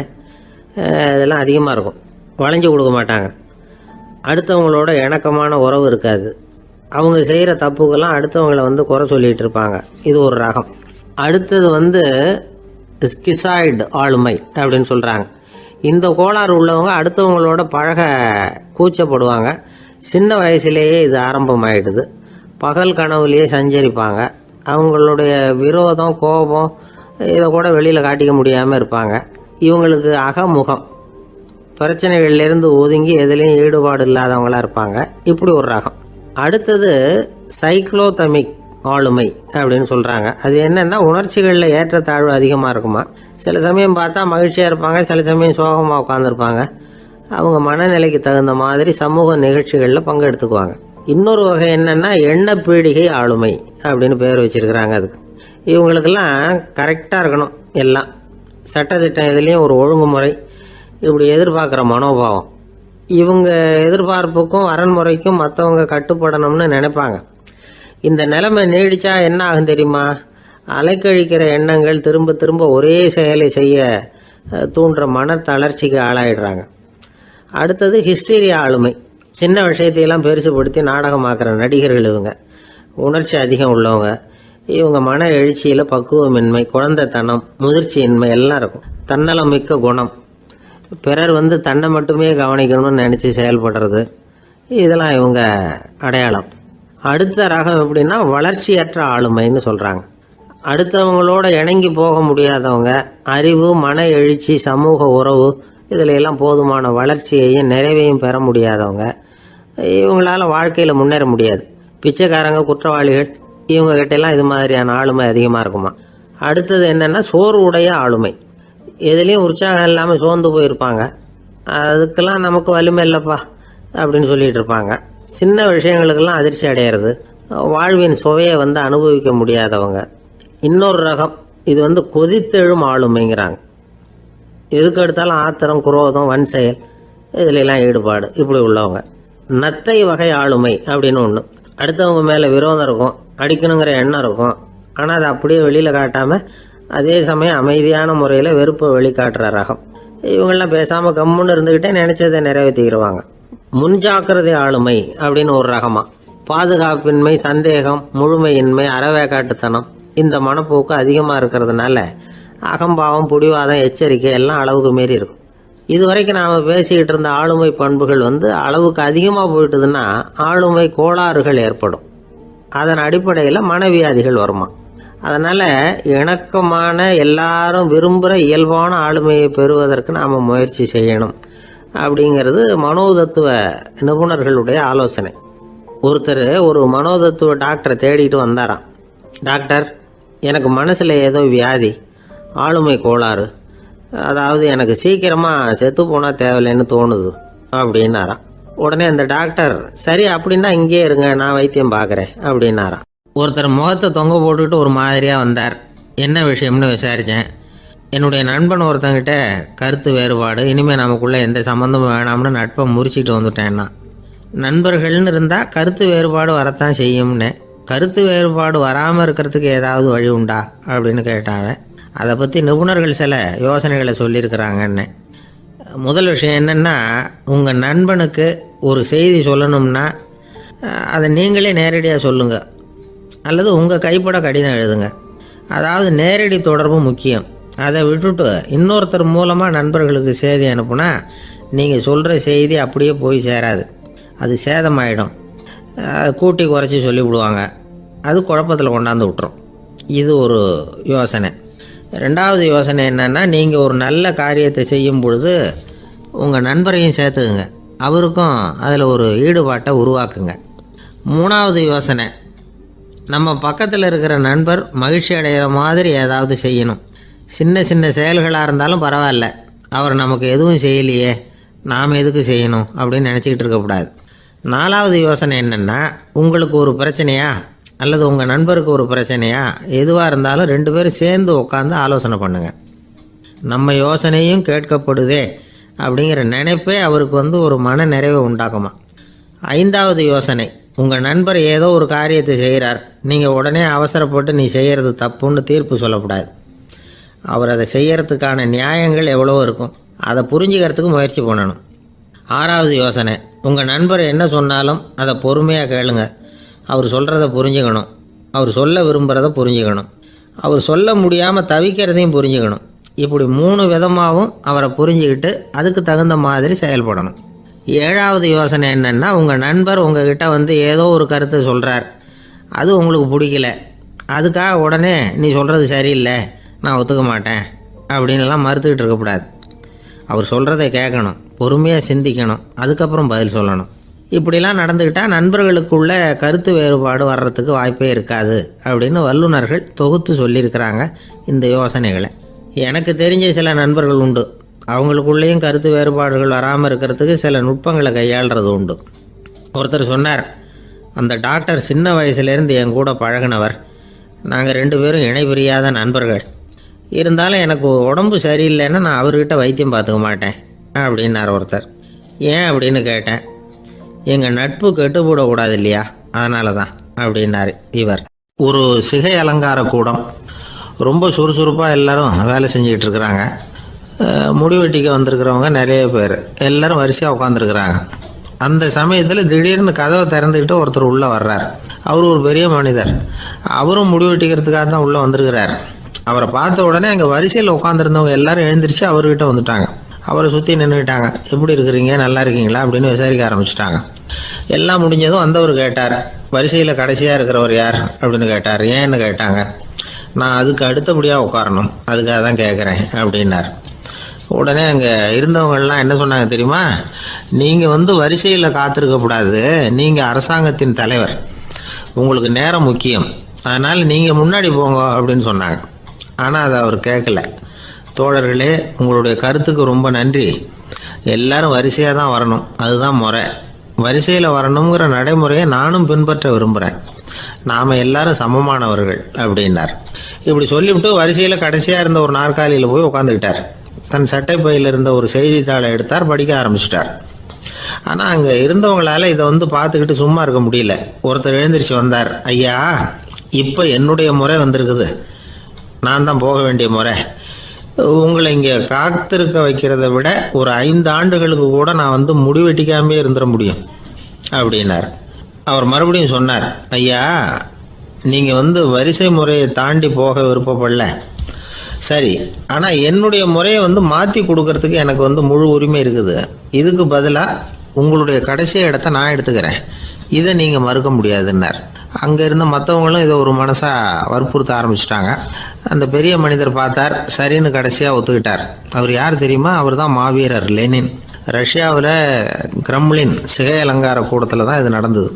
இதெல்லாம் அதிகமாக இருக்கும். வளைஞ்சு கொடுக்க மாட்டாங்க. அடுத்தவங்களோட இணக்கமான உறவு இருக்காது. அவங்க செய்கிற தப்புக்கெல்லாம் அடுத்தவங்களை குறை சொல்லிகிட்டு இருப்பாங்க. இது ஒரு ரகம். அடுத்தது ஸ்கிசாய்டு ஆளுமை அப்படின்னு சொல்கிறாங்க. இந்த கோளாறு உள்ளவங்க அடுத்தவங்களோட பழக கூச்சப்படுவாங்க. சின்ன வயசுலேயே இது ஆரம்பமாயிடுது. பகல் கனவுலேயே சஞ்சரிப்பாங்க. அவங்களுடைய விரோதம், கோபம் இதை கூட வெளியில் காட்டிக்க முடியாமல் இருப்பாங்க. இவங்களுக்கு அகமுகம், பிரச்சனைகள்லேருந்து ஒதுங்கி எதுலேயும் ஈடுபாடு இல்லாதவங்களாக இருப்பாங்க. இப்படி ஒரு ரகம். அடுத்தது சைக்ளோதமிக் ஆளுமை அப்படின்னு சொல்கிறாங்க. அது என்னென்னா, உணர்ச்சிகளில் ஏற்றத்தாழ்வு அதிகமாக இருக்குமா. சில சமயம் பார்த்தா மகிழ்ச்சியாக இருப்பாங்க, சில சமயம் சோகமாக உட்காந்துருப்பாங்க. அவங்க மனநிலைக்கு தகுந்த மாதிரி சமூக நிகழ்ச்சிகளில் பங்கெடுத்துக்குவாங்க. இன்னொரு வகை என்னென்னா எண்ணப்பீடிகை ஆளுமை அப்படின்னு பேர் வச்சிருக்கிறாங்க. அதுக்கு இவங்களுக்கெல்லாம் கரெக்டாக இருக்கணும், எல்லாம் சட்டத்திட்டம், இதுலேயும் ஒரு ஒழுங்குமுறை, இப்படி எதிர்பார்க்குற மனோபாவம். இவங்க எதிர்பார்ப்புக்கும் அரண்முறைக்கும் மற்றவங்க கட்டுப்படணும்னு நினைப்பாங்க. இந்த நிலைமை நீடிச்சா என்ன ஆகும் தெரியுமா? அலைக்கழிக்கிற எண்ணங்கள் திரும்ப திரும்ப ஒரே செயலை செய்ய தூண்டுற மன தளர்ச்சிக்கு ஆளாயிடுறாங்க. அடுத்தது ஹிஸ்டீரியா ஆளுமை. சின்ன விஷயத்தையெல்லாம் பெருசுபடுத்தி நாடகமாக்குற நடிகர்கள் இவங்க. உணர்ச்சி அதிகம் உள்ளவங்க. இவங்க மன எழுச்சியில் பக்குவமின்மை, குழந்தைத்தனம், முதிர்ச்சியின்மை எல்லாம் இருக்கும். தன்னலம் மிக்க குணம். பிறர் தன்னை மட்டுமே கவனிக்கணும்னு நினச்சி செயல்படுறது, இதெல்லாம் இவங்க அடையாளம். அடுத்த ரகம் எப்படின்னா வளர்ச்சியற்ற ஆளுமைன்னு சொல்கிறாங்க. அடுத்தவங்களோட இணங்கி போக முடியாதவங்க, அறிவு, மன எழுச்சி, சமூக உறவு இதில் எல்லாம் போதுமான வளர்ச்சியையும் நிறைவையும் பெற முடியாதவங்க. இவங்களால வாழ்க்கையில் முன்னேற முடியாது. பிச்சைக்காரங்க, குற்றவாளிகள் இவங்ககிட்டெல்லாம் இது மாதிரியான ஆளுமை அதிகமாக இருக்குமா. அடுத்தது என்னென்னா சோர்வுடைய ஆளுமை. எதுலேயும் உற்சாகம் இல்லாமல் சோர்ந்து போயிருப்பாங்க. அதுக்கெல்லாம் நமக்கு வலிமை இல்லைப்பா அப்படின்னு சொல்லிட்டு இருப்பாங்க. சின்ன விஷயங்களுக்கெல்லாம் அதிர்ச்சி அடையிறது, வாழ்வின் சுவையை அனுபவிக்க முடியாதவங்க. இன்னொரு ரகம் இது கொதித்தெழும் ஆளுமைங்கிறாங்க. எதுக்கு எடுத்தாலும் ஆத்திரம், குரோதம், வன் செயல் இதுலெல்லாம் ஈடுபாடு இப்படி உள்ளவங்க. நத்தை வகை ஆளுமை அப்படின்னு ஒன்று. அடுத்தவங்க மேலே விரோதம் இருக்கும், அடிக்கணுங்கிற எண்ணம் இருக்கும். ஆனால் அதை அப்படியே வெளியில் காட்டாமல் அதே சமயம் அமைதியான முறையில் வெறுப்பை வெளிக்காட்டுற ரகம். இவங்கெல்லாம் பேசாமல் கம்முன்னு இருந்துக்கிட்டே நினைச்சதை நிறைவேற்றிக்கிடுவாங்க. முன்ஜாக்கிரதை ஆளுமை அப்படின்னு ஒரு ரகமா. பாதுகாப்பின்மை, சந்தேகம், முழுமையின்மை, அறவேக்காட்டுத்தனம் இந்த மனப்போக்கு அதிகமாக இருக்கிறதுனால அகம்பாவம், புடிவாதம், எச்சரிக்கை எல்லாம் அளவுக்கு மீறி இருக்கும். இதுவரைக்கும் நாம் பேசிக்கிட்டு இருந்த ஆளுமை பண்புகள் அளவுக்கு அதிகமாக போயிட்டுதுன்னா ஆளுமை கோளாறுகள் ஏற்படும். அதன் அடிப்படையில் மனவியாதிகள் வருமா. அதனால் இணக்கமான எல்லாரும் விரும்புகிற இயல்பான ஆளுமையை பெறுவதற்கு நாம் முயற்சி செய்யணும் அப்படிங்கிறது மனோதத்துவ நிபுணர்களுடைய ஆலோசனை. ஒருத்தர் ஒரு மனோதத்துவ டாக்டரை தேடிட்டு வந்தாராம். டாக்டர், எனக்கு மனசில் ஏதோ வியாதி, ஆளுமை கோளாறு, அதாவது எனக்கு சீக்கிரமாக செத்து போனால் தேவையில்லைன்னு தோணுது அப்படின்னாராம். உடனே அந்த டாக்டர், சரி அப்படின்னா இங்கேயே இருங்க, நான் வைத்தியம் பார்க்குறேன் அப்படின்னாராம். ஒருத்தர் முகத்தை தொங்க போட்டுக்கிட்டு ஒரு மாதிரியாக வந்தார். என்ன விஷயம்னு விசாரித்தேன். என்னுடைய நண்பன் ஒருத்தங்கிட்ட கருத்து வேறுபாடு, இனிமேல் நமக்குள்ளே எந்த சம்மந்தமும் வேணாம்னு நட்பை முறிச்சிட்டு வந்துட்டேன்னா. நண்பர்கள்னு இருந்தால் கருத்து வேறுபாடு வரத்தான் செய்யும்னு. கருத்து வேறுபாடு வராமல் இருக்கிறதுக்கு ஏதாவது வழி உண்டா அப்படின்னு கேட்டாங்க. அதை பற்றி நிபுணர்கள் சில யோசனைகளை சொல்லியிருக்கிறாங்கன்னு. முதல் விஷயம் என்னென்னா, உங்கள் நண்பனுக்கு ஒரு செய்தி சொல்லணும்னா அதை நீங்களே நேரடியாக சொல்லுங்கள், அல்லது உங்கள் கைப்பட கடிதம் எழுதுங்க. அதாவது நேரடி தொடர்பு முக்கியம். அதை விட்டுட்டு இன்னொருத்தர் மூலமாக நண்பர்களுக்கு செய்தி அனுப்புனா நீங்கள் சொல்கிற செய்தி அப்படியே போய் சேராது, அது சேதமாயிடும். கூட்டி குறைச்சி சொல்லிவிடுவாங்க, அது குழப்பத்தில் கொண்டாந்து விட்டுரும். இது ஒரு யோசனை. ரெண்டாவது யோசனை என்னென்னா, நீங்கள் ஒரு நல்ல காரியத்தை செய்யும் பொழுது உங்கள் நண்பரையும் சேர்த்துக்குங்க, அவருக்கும் அதில் ஒரு ஈடுபாட்டை உருவாக்குங்க. மூணாவது யோசனை, நம்ம பக்கத்தில் இருக்கிற நண்பர் மகிழ்ச்சி அடைகிற மாதிரி ஏதாவது செய்யணும். சின்ன சின்ன செயல்களாக இருந்தாலும் பரவாயில்ல, அவர் நமக்கு எதுவும் செய்யலையே, நாம் எதுக்கு செய்யணும் அப்படின்னு நினச்சிக்கிட்டு இருக்கக்கூடாது. நாலாவது யோசனை என்னென்னா, உங்களுக்கு ஒரு பிரச்சனையா அல்லது உங்கள் நண்பருக்கு ஒரு பிரச்சனையா, எதுவாக இருந்தாலும் 2 பேரும் சேர்ந்து உட்காந்து ஆலோசனை பண்ணுங்கள். நம்ம யோசனையும் கேட்கப்படுதே அப்படிங்கிற நினைப்பே அவருக்கு ஒரு மன நிறைவை உண்டாக்குமா. 5வது யோசனை, உங்கள் நண்பர் ஏதோ ஒரு காரியத்தை செய்கிறார், நீங்கள் உடனே அவசரப்பட்டு நீ செய்கிறது தப்புன்னு தீர்ப்பு சொல்லக்கூடாது. அவர் அதை செய்யறதுக்கான நியாயங்கள் எவ்வளோ இருக்கும், அதை புரிஞ்சுக்கிறதுக்கு முயற்சி பண்ணணும். 6வது யோசனை, உங்கள் நண்பர் என்ன சொன்னாலும் அதை பொறுமையாக கேளுங்க. அவர் சொல்கிறத புரிஞ்சுக்கணும், அவர் சொல்ல விரும்புகிறத புரிஞ்சுக்கணும், அவர் சொல்ல முடியாமல் தவிக்கிறதையும் புரிஞ்சுக்கணும். இப்படி 3 விதமாகவும் அவரை புரிஞ்சுக்கிட்டு அதுக்கு தகுந்த மாதிரி செயல்படணும். 7வது யோசனை என்னென்னா, உங்கள் நண்பர் உங்ககிட்ட ஏதோ ஒரு கருத்தை சொல்கிறார், அது உங்களுக்கு பிடிக்கல, அதுக்காக உடனே நீ சொல்கிறது சரியில்லை, நான் ஒத்துக்க மாட்டேன் அப்படின்லாம் மறுத்துக்கிட்டு இருக்கக்கூடாது. அவர் சொல்கிறத கேட்கணும், பொறுமையாக சிந்திக்கணும், அதுக்கப்புறம் பதில் சொல்லணும். இப்படிலாம் நடந்துக்கிட்டால் நண்பர்களுக்குள்ள கருத்து வேறுபாடு வர்றதுக்கு வாய்ப்பே இருக்காது அப்படின்னு வல்லுநர்கள் தொகுத்து சொல்லியிருக்கிறாங்க இந்த யோசனைகளை. எனக்கு தெரிஞ்ச சில நண்பர்கள் உண்டு, அவங்களுக்குள்ளேயும் கருத்து வேறுபாடுகள் வராமல் இருக்கிறதுக்கு சில நுட்பங்களை கையாளுறது உண்டு. ஒருத்தர் சொன்னார், அந்த டாக்டர் சின்ன வயசுலேருந்து என் கூட பழகினவர், நாங்கள் 2 பேரும் இணை பிரியாத நண்பர்கள். இருந்தாலும் எனக்கு உடம்பு சரியில்லைன்னா நான் அவர்கிட்ட வைத்தியம் பார்த்துக்க மாட்டேன் அப்படின்னார் ஒருத்தர். ஏன் அப்படின்னு கேட்டேன். எங்கள் நட்பு கெட்டுப்படக்கூடாது இல்லையா, அதனால தான் அப்படின்னார் இவர். ஒரு சிகை அலங்கார கூடம். ரொம்ப சுறுசுறுப்பாக எல்லாரும் வேலை செஞ்சுக்கிட்டு இருக்கிறாங்க. முடிவெட்டிக்க வந்திருக்கிறவங்க நிறைய பேர் எல்லாரும் வரிசையாக உட்காந்துருக்குறாங்க. அந்த சமயத்தில் திடீர்னு கதவை திறந்துக்கிட்டு ஒருத்தர் உள்ளே வர்றார். அவர் ஒரு பெரிய மனிதர். அவரும் முடிவெட்டிக்கிறதுக்காக தான் உள்ளே வந்திருக்கிறார். அவரை பார்த்த உடனே அங்கே வரிசையில் உட்காந்துருந்தவங்க எல்லாரும் எழுந்திரிச்சு அவர்கிட்ட வந்துட்டாங்க. அவரை சுற்றி நின்றுக்கிட்டாங்க. எப்படி இருக்கிறீங்க, நல்லா இருக்கீங்களா அப்படின்னு விசாரிக்க ஆரம்பிச்சிட்டாங்க. எல்லாம் முடிஞ்சதும் வந்தவர் கேட்டார், வரிசையில் கடைசியாக இருக்கிறவர் யார் அப்படின்னு கேட்டார். ஏன்னு கேட்டாங்க. நான் அதுக்கு அடுத்தபடியாக உட்காரணும், அதுக்காக தான் கேட்குறேன் அப்படின்னார். உடனே அங்கே இருந்தவங்கெல்லாம் என்ன சொன்னாங்க தெரியுமா? நீங்கள் வரிசையில் காத்திருக்கக்கூடாது, நீங்கள் அரசாங்கத்தின் தலைவர், உங்களுக்கு நேரம் முக்கியம், அதனால் நீங்கள் முன்னாடி போங்க அப்படின்னு சொன்னாங்க. ஆனால் அதை அவர் கேட்கல. தோழர்களே, உங்களுடைய கருத்துக்கு ரொம்ப நன்றி. எல்லாரும் வரிசையாக தான் வரணும், அதுதான் முறை. வரிசையில் வரணுங்கிற நடைமுறையை நானும் பின்பற்ற விரும்புகிறேன். நாம் எல்லாரும் சமமானவர்கள் அப்படின்னார். இப்படி சொல்லிவிட்டு வரிசையில் கடைசியாக இருந்த ஒரு நாற்காலியில் போய் உட்காந்துக்கிட்டார். தன் சட்டை பையில் இருந்த ஒரு செய்தித்தாளை எடுத்தார், படிக்க ஆரம்பிச்சிட்டார். ஆனால் அங்கே இருந்தவங்களால இதை பார்த்துக்கிட்டு சும்மா இருக்க முடியல. ஒருத்தர் எழுந்திரிச்சு வந்தார். ஐயா, இப்போ என்னுடைய முறை வந்திருக்குது, நான் தான் போக வேண்டிய முறை. உங்களை இங்கே காத்திருக்க வைக்கிறத விட ஒரு 5 ஆண்டுகளுக்கு கூட நான் முடிவெட்டிக்காமே இருந்துட முடியும் அப்படின்னார். அவர் மறுபடியும் சொன்னார், ஐயா, நீங்கள் வரிசை முறையை தாண்டி போக விருப்பப்படல, சரி, ஆனால் என்னுடைய முறையை மாற்றி கொடுக்கறதுக்கு எனக்கு முழு உரிமை இருக்குது. இதுக்கு பதிலாக உங்களுடைய கடைசி இடத்த நான் எடுத்துக்கிறேன், இதை நீங்கள் மறுக்க முடியாதுன்னார். அங்கே இருந்த மற்றவங்களும் இதை ஒரு மனசாக வற்புறுத்த ஆரம்பிச்சிட்டாங்க. அந்த பெரிய மனிதர் பார்த்தார், சரின்னு கடைசியாக ஒத்துக்கிட்டார். அவர் யார் தெரியுமா? அவர் தான் மாவீரர் லெனின். ரஷ்யாவில் கிரெம்ளின் சிகை அலங்கார கூடத்தில் தான் இது நடந்தது.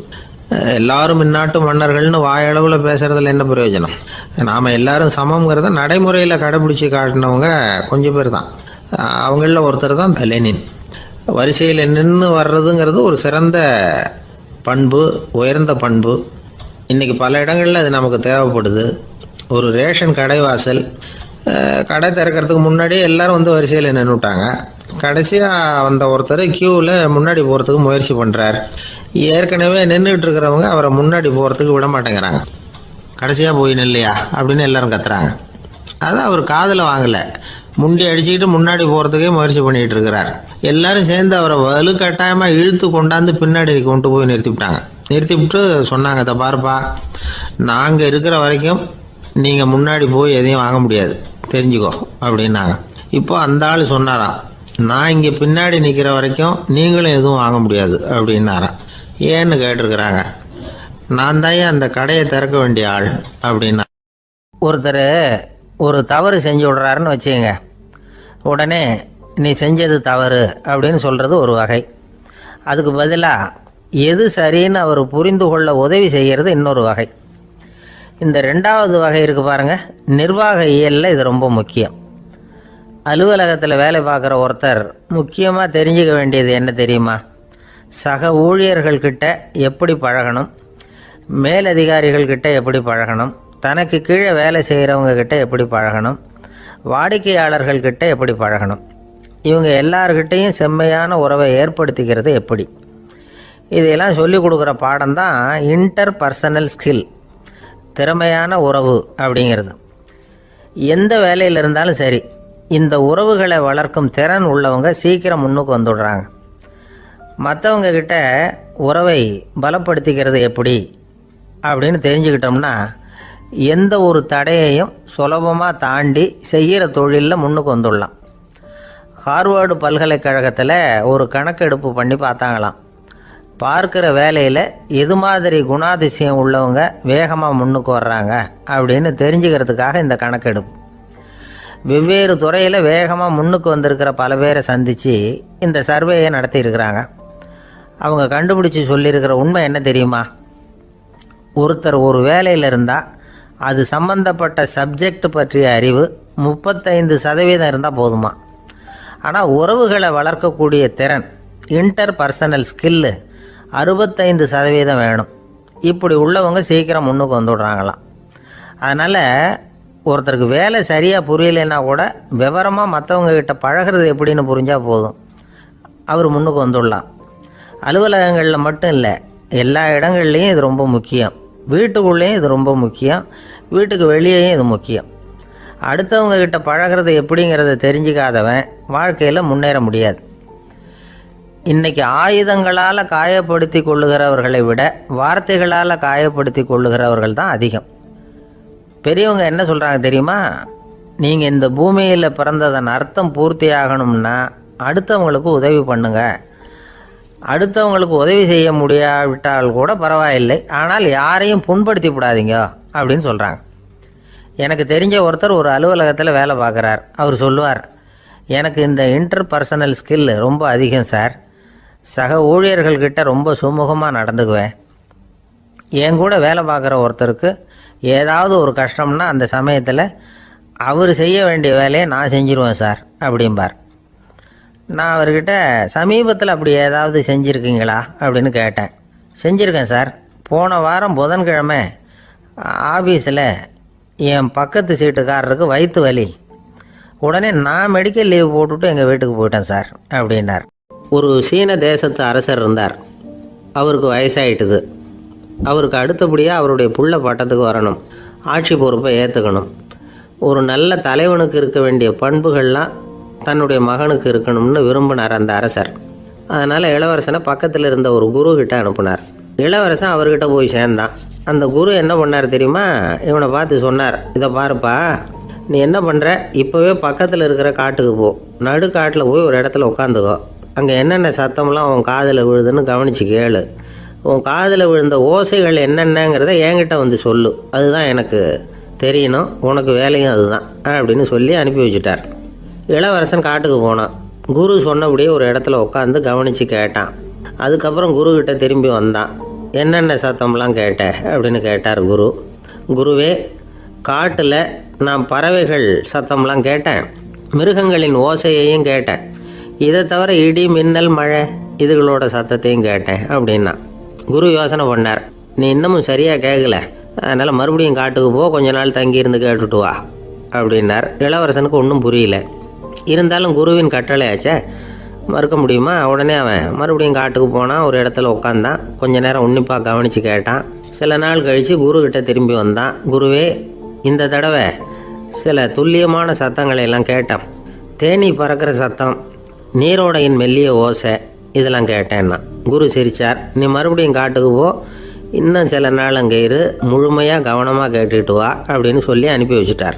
எல்லாரும் இந்நாட்டு மன்னர்கள்னு வாயளவில் பேசுகிறதுல என்ன பிரயோஜனம்? நாம் எல்லாரும் சமங்கிறத நடைமுறையில் கடைபிடிச்சி காட்டினவங்க கொஞ்சம் பேர் தான். அவங்களில் ஒருத்தர் தான் லெனின். வரிசையில் நின்று வர்றதுங்கிறது ஒரு சிறந்த பண்பு, உயர்ந்த பண்பு. இன்றைக்கி பல இடங்களில் அது நமக்கு தேவைப்படுது. ஒரு ரேஷன் கடை வாசல், கடை திறக்கிறதுக்கு முன்னாடியே எல்லோரும் வரிசையில் நின்றுட்டாங்க. கடைசியாக வந்த ஒருத்தர் க்யூவில் முன்னாடி போகிறதுக்கு முயற்சி பண்ணுறார். ஏற்கனவே நின்றுட்டு இருக்கிறவங்க அவரை முன்னாடி போகிறதுக்கு விட மாட்டேங்கிறாங்க. கடைசியாக போய் நில்லையா அப்படின்னு எல்லாரும் கத்துறாங்க. அது அவர் காதில் வாங்கலை. முண்டி அடிச்சுக்கிட்டு முன்னாடி போகிறதுக்கே முயற்சி பண்ணிகிட்டு இருக்கிறார். எல்லாரும் சேர்ந்து அவரை வலுக்கட்டாயமாக இழுத்து கொண்டாந்து பின்னாடி கொண்டு போய் நிறுத்திவிட்டு சொன்னாங்க, இதை பாருப்பா, நாங்கள் இருக்கிற வரைக்கும் நீங்கள் முன்னாடி போய் எதையும் வாங்க முடியாது, தெரிஞ்சுக்கோ அப்படின்னாங்க. இப்போ அந்த ஆள் சொன்னாராம், நான் இங்கே பின்னாடி நிற்கிற வரைக்கும் நீங்களும் எதுவும் வாங்க முடியாது அப்படின்னாராம். ஏன்னு கேட்டிருக்கிறாங்க. நான் தான் அந்த கடையை திறக்க வேண்டிய ஆள் அப்படின்னா. ஒருத்தர் ஒரு தவறு செஞ்சு விடுறாருன்னு வச்சுக்கோங்க. உடனே நீ செஞ்சது தவறு அப்படின்னு சொல்கிறது ஒரு வகை. அதுக்கு பதிலாக எது சரின்னு அவர் புரிந்து கொள்ள உதவி செய்கிறது இன்னொரு வகை. இந்த 2வது வகை இருக்குது பாருங்கள், நிர்வாக இயலில் இது ரொம்ப முக்கியம். அலுவலகத்தில் வேலை பார்க்குற ஒருத்தர் முக்கியமாக தெரிஞ்சுக்க வேண்டியது என்ன தெரியுமா? சக ஊழியர்கள்கிட்ட எப்படி பழகணும், மேலதிகாரிகள்கிட்ட எப்படி பழகணும், தனக்கு கீழே வேலை செய்கிறவங்கக்கிட்ட எப்படி பழகணும், வாடிக்கையாளர்கள்கிட்ட எப்படி பழகணும், இவங்க எல்லார்கிட்டையும் செம்மையான உறவை ஏற்படுத்திக்கிறது எப்படி, இதையெல்லாம் சொல்லிக் கொடுக்குற பாடம் தான் இன்டர் பர்சனல் ஸ்கில், திறமையான உறவு அப்படிங்கிறது. எந்த வேலையில் இருந்தாலும் சரி, இந்த உறவுகளை வளர்க்கும் திறன் உள்ளவங்க சீக்கிரம் முன்னுக்கு வந்துடுறாங்க. மற்றவங்க கிட்ட உறவை பலப்படுத்திக்கிறது எப்படி அப்படின்னு தெரிஞ்சுக்கிட்டோம்னா எந்த ஒரு தடையையும் சுலபமாக தாண்டி செய்கிற தொழிலில் முன்னுக்கு வந்துடலாம். ஹார்வர்டு பல்கலைக்கழகத்தில் ஒரு கணக்கெடுப்பு பண்ணி பார்த்தாங்களாம். பார்க்குற வேலையில் எது மாதிரி குணாதிசயம் உள்ளவங்க வேகமாக முன்னுக்கு வர்றாங்க அப்படின்னு தெரிஞ்சுக்கிறதுக்காக இந்த கணக்கெடுப்பு. வெவ்வேறு துறையில் வேகமாக முன்னுக்கு வந்திருக்கிற பல பேரை சந்தித்து இந்த சர்வேயை நடத்தியிருக்கிறாங்க. அவங்க கண்டுபிடிச்சி சொல்லியிருக்கிற உண்மை என்ன தெரியுமா? ஒருத்தர் ஒரு வேலையில் இருந்தால் அது சம்பந்தப்பட்ட சப்ஜெக்ட் பற்றிய அறிவு 35% இருந்தால் போதுமா. ஆனால் உறவுகளை வளர்க்கக்கூடிய திறன், இன்டர் பர்சனல் ஸ்கில்லு 65% வேணும். இப்படி உள்ளவங்க சீக்கிரம் முன்னுக்கு வந்துடுறாங்களாம். அதனால் ஒருத்தருக்கு வேலை சரியாக புரியலைன்னா கூட விவரமாக மற்றவங்கக்கிட்ட பழகிறது எப்படின்னு புரிஞ்சால் போதும், அவர் முன்னுக்கு வந்துடலாம். அலுவலகங்களில் மட்டும் இல்லை, எல்லா இடங்கள்லையும் இது ரொம்ப முக்கியம். வீட்டுக்குள்ளேயும் இது ரொம்ப முக்கியம், வீட்டுக்கு வெளியேயும் இது முக்கியம். அடுத்தவங்க கிட்ட பழகிறது எப்படிங்கிறத தெரிஞ்சுக்காதவன் வாழ்க்கையில் முன்னேற முடியாது. இன்றைக்கி ஆயுதங்களால் காயப்படுத்தி கொள்ளுகிறவர்களை விட வார்த்தைகளால் காயப்படுத்தி கொள்ளுகிறவர்கள் தான் அதிகம். பெரியவங்க என்ன சொல்கிறாங்க தெரியுமா? நீங்கள் இந்த பூமியில் பிறந்ததன் அர்த்தம் பூர்த்தி ஆகணும்னா அடுத்தவங்களுக்கு உதவி பண்ணுங்க. அடுத்தவங்களுக்கு உதவி செய்ய முடியாவிட்டால் கூட பரவாயில்லை, ஆனால் யாரையும் புண்படுத்தி விடாதீங்க அப்படின்னு சொல்கிறாங்க. எனக்கு தெரிஞ்ச ஒருத்தர் ஒரு அலுவலகத்தில் வேலை பார்க்குறார். அவர் சொல்லுவார், எனக்கு இந்த இன்டர்பர்சனல் ஸ்கில் ரொம்ப அதிகம் சார். சக ஊழியர்கள்கிட்ட ரொம்ப சுமூகமாக நடந்துக்குவேன். என் கூட வேலை பார்க்குற ஒருத்தருக்கு ஏதாவது ஒரு கஷ்டம்னா அந்த சமயத்தில் அவர் செய்ய வேண்டிய வேலையை நான் செஞ்சிருவேன் சார் அப்படிம்பார். நான் அவர்கிட்ட சமீபத்தில் அப்படி ஏதாவது செஞ்சுருக்கீங்களா அப்படின்னு கேட்டேன். செஞ்சுருக்கேன் சார். போன வாரம் புதன்கிழமை ஆஃபீஸில் என் பக்கத்து சீட்டுக்காரருக்கு வயிற்று வலி. உடனே நான் மெடிக்கல் லீவ் போட்டுவிட்டு எங்கள் வீட்டுக்கு போயிட்டேன் சார் அப்படின்னார். ஒரு சீன தேசத்து அரசர் இருந்தார். அவருக்கு வயசாயிட்டுது. அவருக்கு அடுத்தபடியாக அவருடைய புள்ள பட்டத்துக்கு வரணும், ஆட்சி பொறுப்பை ஏற்றுக்கணும். ஒரு நல்ல தலைவனுக்கு இருக்க வேண்டிய பண்புகள்லாம் தன்னுடைய மகனுக்கு இருக்கணும்னு விரும்பினார் அந்த அரசர். அதனால் இளவரசனை பக்கத்தில் இருந்த ஒரு குரு கிட்ட அனுப்புனார். இளவரசன் அவர்கிட்ட போய் சேர்ந்தான். அந்த குரு என்ன பண்ணார் தெரியுமா? இவனை பார்த்து சொன்னார், இதை பாருப்பா, நீ என்ன பண்ணுற, இப்போவே பக்கத்தில் இருக்கிற காட்டுக்கு போ, நடு காட்டில் போய் ஒரு இடத்துல உட்காந்துக்கோ. அங்கே என்னென்ன சத்தம்லாம் உன் காதில் விழுதுன்னு கவனித்து கேளு. உன் காதில் விழுந்த ஓசைகள் என்னென்னங்கிறத என்கிட்ட வந்து சொல்லு, அதுதான் எனக்கு தெரியணும், உனக்கு வேலையும் அதுதான் அப்படின்னு சொல்லி அனுப்பி வச்சுட்டார். இளவரசன் காட்டுக்கு போனான். குரு சொன்னபடியே ஒரு இடத்துல உட்காந்து கவனித்து கேட்டான். அதுக்கப்புறம் குருக்கிட்ட திரும்பி வந்தான். என்னென்ன சத்தம்லாம் கேட்ட அப்படின்னு கேட்டார் குரு. குருவே, காட்டில் நான் பறவைகள் சத்தம்லாம் கேட்டேன், மிருகங்களின் ஓசையையும் கேட்டேன், இதை தவிர இடி மின்னல் மழை இதுகளோட சத்தத்தையும் கேட்டேன் அப்படின்னா. குரு யோசனை பண்ணார், நீ இன்னமும் சரியாக கேட்கல, அதனால் மறுபடியும் காட்டுக்கு போ, கொஞ்ச நாள் தங்கியிருந்து கேட்டுட்டு வா அப்படின்னார். இளவரசனுக்கு ஒன்றும் புரியல. இருந்தாலும் குருவின் கட்டளையாச்சே, மறுக்க முடியுமா? உடனே அவன் மறுபடியும் காட்டுக்கு போனான். ஒரு இடத்துல உட்காந்தான். கொஞ்ச நேரம் உன்னிப்பாக கவனித்து கேட்டான். சில நாள் கழித்து குருக்கிட்ட திரும்பி வந்தான். குருவே, இந்த தடவை சில துல்லியமான சத்தங்களை எல்லாம் கேட்டான். தேனீ பறக்கிற சத்தம், நீரோடையின் மெல்லிய ஓசை, இதெல்லாம் கேட்டேன்னா. குரு சிரித்தார். நீ மறுபடியும் காட்டுக்கு போ, இன்னும் சில நாள் அங்கே இரு, முழுமையாக கவனமாக கேட்டுட்டு வா அப்படின்னு சொல்லி அனுப்பி வச்சுட்டார்.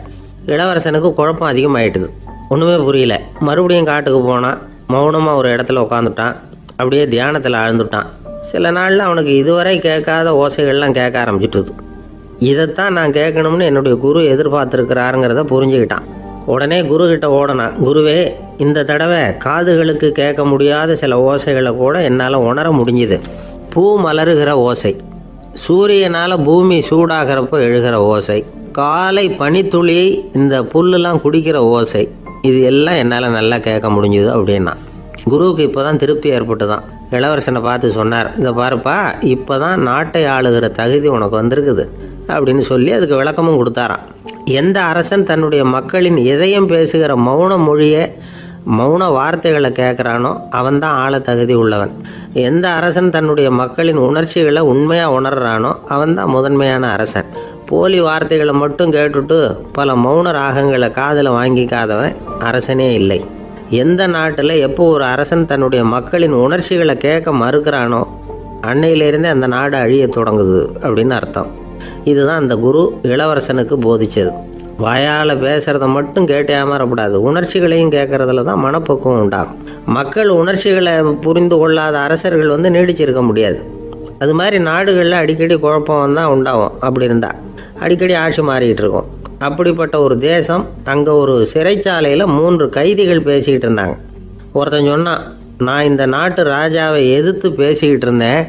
இளவரசனுக்கு குழப்பம் அதிகமாயிட்டுது. ஒன்றுமே புரியல. மறுபடியும் காட்டுக்கு போனான். மௌனமாக ஒரு இடத்துல உட்காந்துட்டான். அப்படியே தியானத்தில் ஆழ்ந்துட்டான். சில நாளில் அவனுக்கு இதுவரை கேட்காத ஓசைகள்லாம் கேட்க ஆரம்பிச்சிட்டுது. இதைத்தான் நான் கேட்கணும்னு என்னுடைய குரு எதிர்பார்த்துருக்கிறாருங்கிறத புரிஞ்சுக்கிட்டான். உடனே குருக்கிட்ட ஓடனான். குருவே, இந்த தடவை காதுகளுக்கு கேட்க முடியாத சில ஓசைகளை கூட என்னால் உணர முடிஞ்சுது. பூ மலருகிற ஓசை, சூரியனால் பூமி சூடாகிறப்போ எழுகிற ஓசை, காலை பனித்துளி இந்த புல்லுலாம் குடிக்கிற ஓசை, இது எல்லாம் என்னால் நல்லா கேட்க முடிஞ்சுது அப்படின்னா. குருவுக்கு இப்போ தான் திருப்தி ஏற்பட்டு தான். இளவரசனை பார்த்து சொன்னார், இதை பாருப்பா, இப்போ தான் நாட்டை ஆளுகிற தகுதி உனக்கு வந்திருக்குது அப்படின்னு சொல்லி அதுக்கு விளக்கமும் கொடுத்தாராம். எந்த அரசன் தன்னுடைய மக்களின் இதயம் பேசுகிற மௌன மொழியை, மௌன வார்த்தைகளை கேட்குறானோ அவன்தான் ஆள தகுதி உள்ளவன். எந்த அரசன் தன்னுடைய மக்களின் உணர்ச்சிகளை உண்மையாக உணர்றானோ அவன்தான் முதன்மையான அரசன். போலி வார்த்தைகளை மட்டும் கேட்டுட்டு பல மௌன ராகங்களை காதில் வாங்கிக்காதவன் அரசனே இல்லை. எந்த நாட்டில் எப்போ ஒரு அரசன் தன்னுடைய மக்களின் உணர்ச்சிகளை கேட்க மறுக்கிறானோ அன்னையிலேருந்தே அந்த நாடு அழிய தொடங்குது அப்படின்னு அர்த்தம். இதுதான் அந்த குரு இளவரசனுக்கு போதிச்சது. வாயால் பேசுகிறத மட்டும் கேட்டு ஏமாறக்கூடாது, உணர்ச்சிகளையும் கேட்குறதுல தான் மனப்பக்குவம் உண்டாகும். மக்கள் உணர்ச்சிகளை புரிந்து கொள்ளாத அரசர்கள் நீடிச்சிருக்க முடியாது. அது மாதிரி நாடுகளில் அடிக்கடி குழப்பம் தான் உண்டாகும். அப்படி இருந்தால் அடிக்கடி ஆட்சி மாறிக்கிட்டு இருக்கும். அப்படிப்பட்ட ஒரு தேசம், அங்கே ஒரு சிறைச்சாலையில் 3 கைதிகள் பேசிக்கிட்டு இருந்தாங்க. ஒருத்தன் சொன்னான், நான் இந்த நாட்டு ராஜாவை எதிர்த்து பேசிக்கிட்டு இருந்தேன்,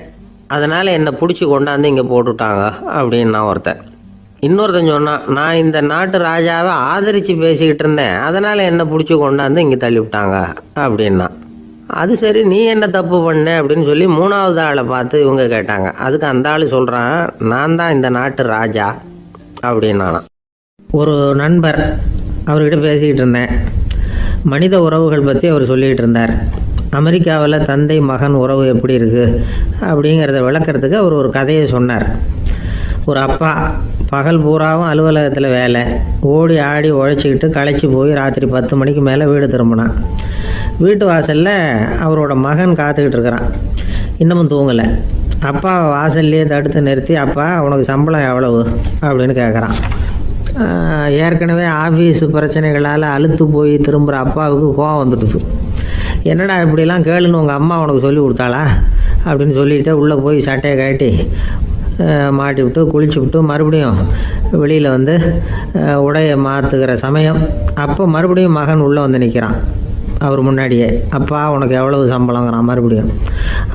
அதனால் என்னை பிடிச்சி கொண்டாந்து இங்கே போட்டுட்டாங்க அப்படின்னா ஒருத்தன். இன்னொருத்தன் சொன்னான், நான் இந்த நாட்டு ராஜாவை ஆதரித்து பேசிக்கிட்டு இருந்தேன், அதனால் என்னை பிடிச்சி கொண்டாந்து இங்கே தள்ளிவிட்டாங்க அப்படின்னா. அது சரி, நீ என்ன தப்பு பண்ண அப்படின்னு சொல்லி 3வது ஆளை பார்த்து இவங்க கேட்டாங்க. அதுக்கு அந்த ஆள் சொல்கிறான், நான் தான் இந்த நாட்டு ராஜா அப்படின்னானா. ஒரு நண்பர், அவர்கிட்ட பேசிக்கிட்டு இருந்தேன். மனித உறவுகள் பற்றி அவர் சொல்லிகிட்டு இருந்தார். அமெரிக்காவில் தந்தை மகன் உறவு எப்படி இருக்குது அப்படிங்கிறத விளக்கிறதுக்கு அவர் ஒரு கதையை சொன்னார். ஒரு அப்பா பகல் பூராவும் அலுவலகத்தில் வேலை, ஓடி ஆடி உழைச்சிக்கிட்டு களைச்சி போய் ராத்திரி 10 மணிக்கு மேலே வீடு திரும்பினான். வீட்டு வாசலில் அவரோட மகன் காத்துக்கிட்டு இருக்கிறான். இன்னமும் தூங்கலை. அப்பா வாசல்லையே தடுத்து நிறுத்தி, அப்பா உனக்கு சம்பளம் எவ்வளவு அப்படின்னு கேட்குறான். ஏற்கனவே ஆஃபீஸு பிரச்சனைகளால் அலுத்து போய் திரும்புகிற அப்பாவுக்கு கோவம் வந்துடுது. என்னடா இப்படிலாம் கேளுன்னு உங்கள் அம்மா உனக்கு சொல்லி கொடுத்தாளா அப்படின்னு சொல்லிவிட்டு உள்ளே போய் சட்டையை கட்டி மாட்டி விட்டு குளிச்சு விட்டு மறுபடியும் வெளியில் வந்து உடையை மாற்றுகிற சமயம் அப்போ மறுபடியும் மகன் உள்ளே வந்து நிற்கிறான் அவர் முன்னாடியே. அப்பா உனக்கு எவ்வளவு சம்பளங்கிறான் மறுபடியும்.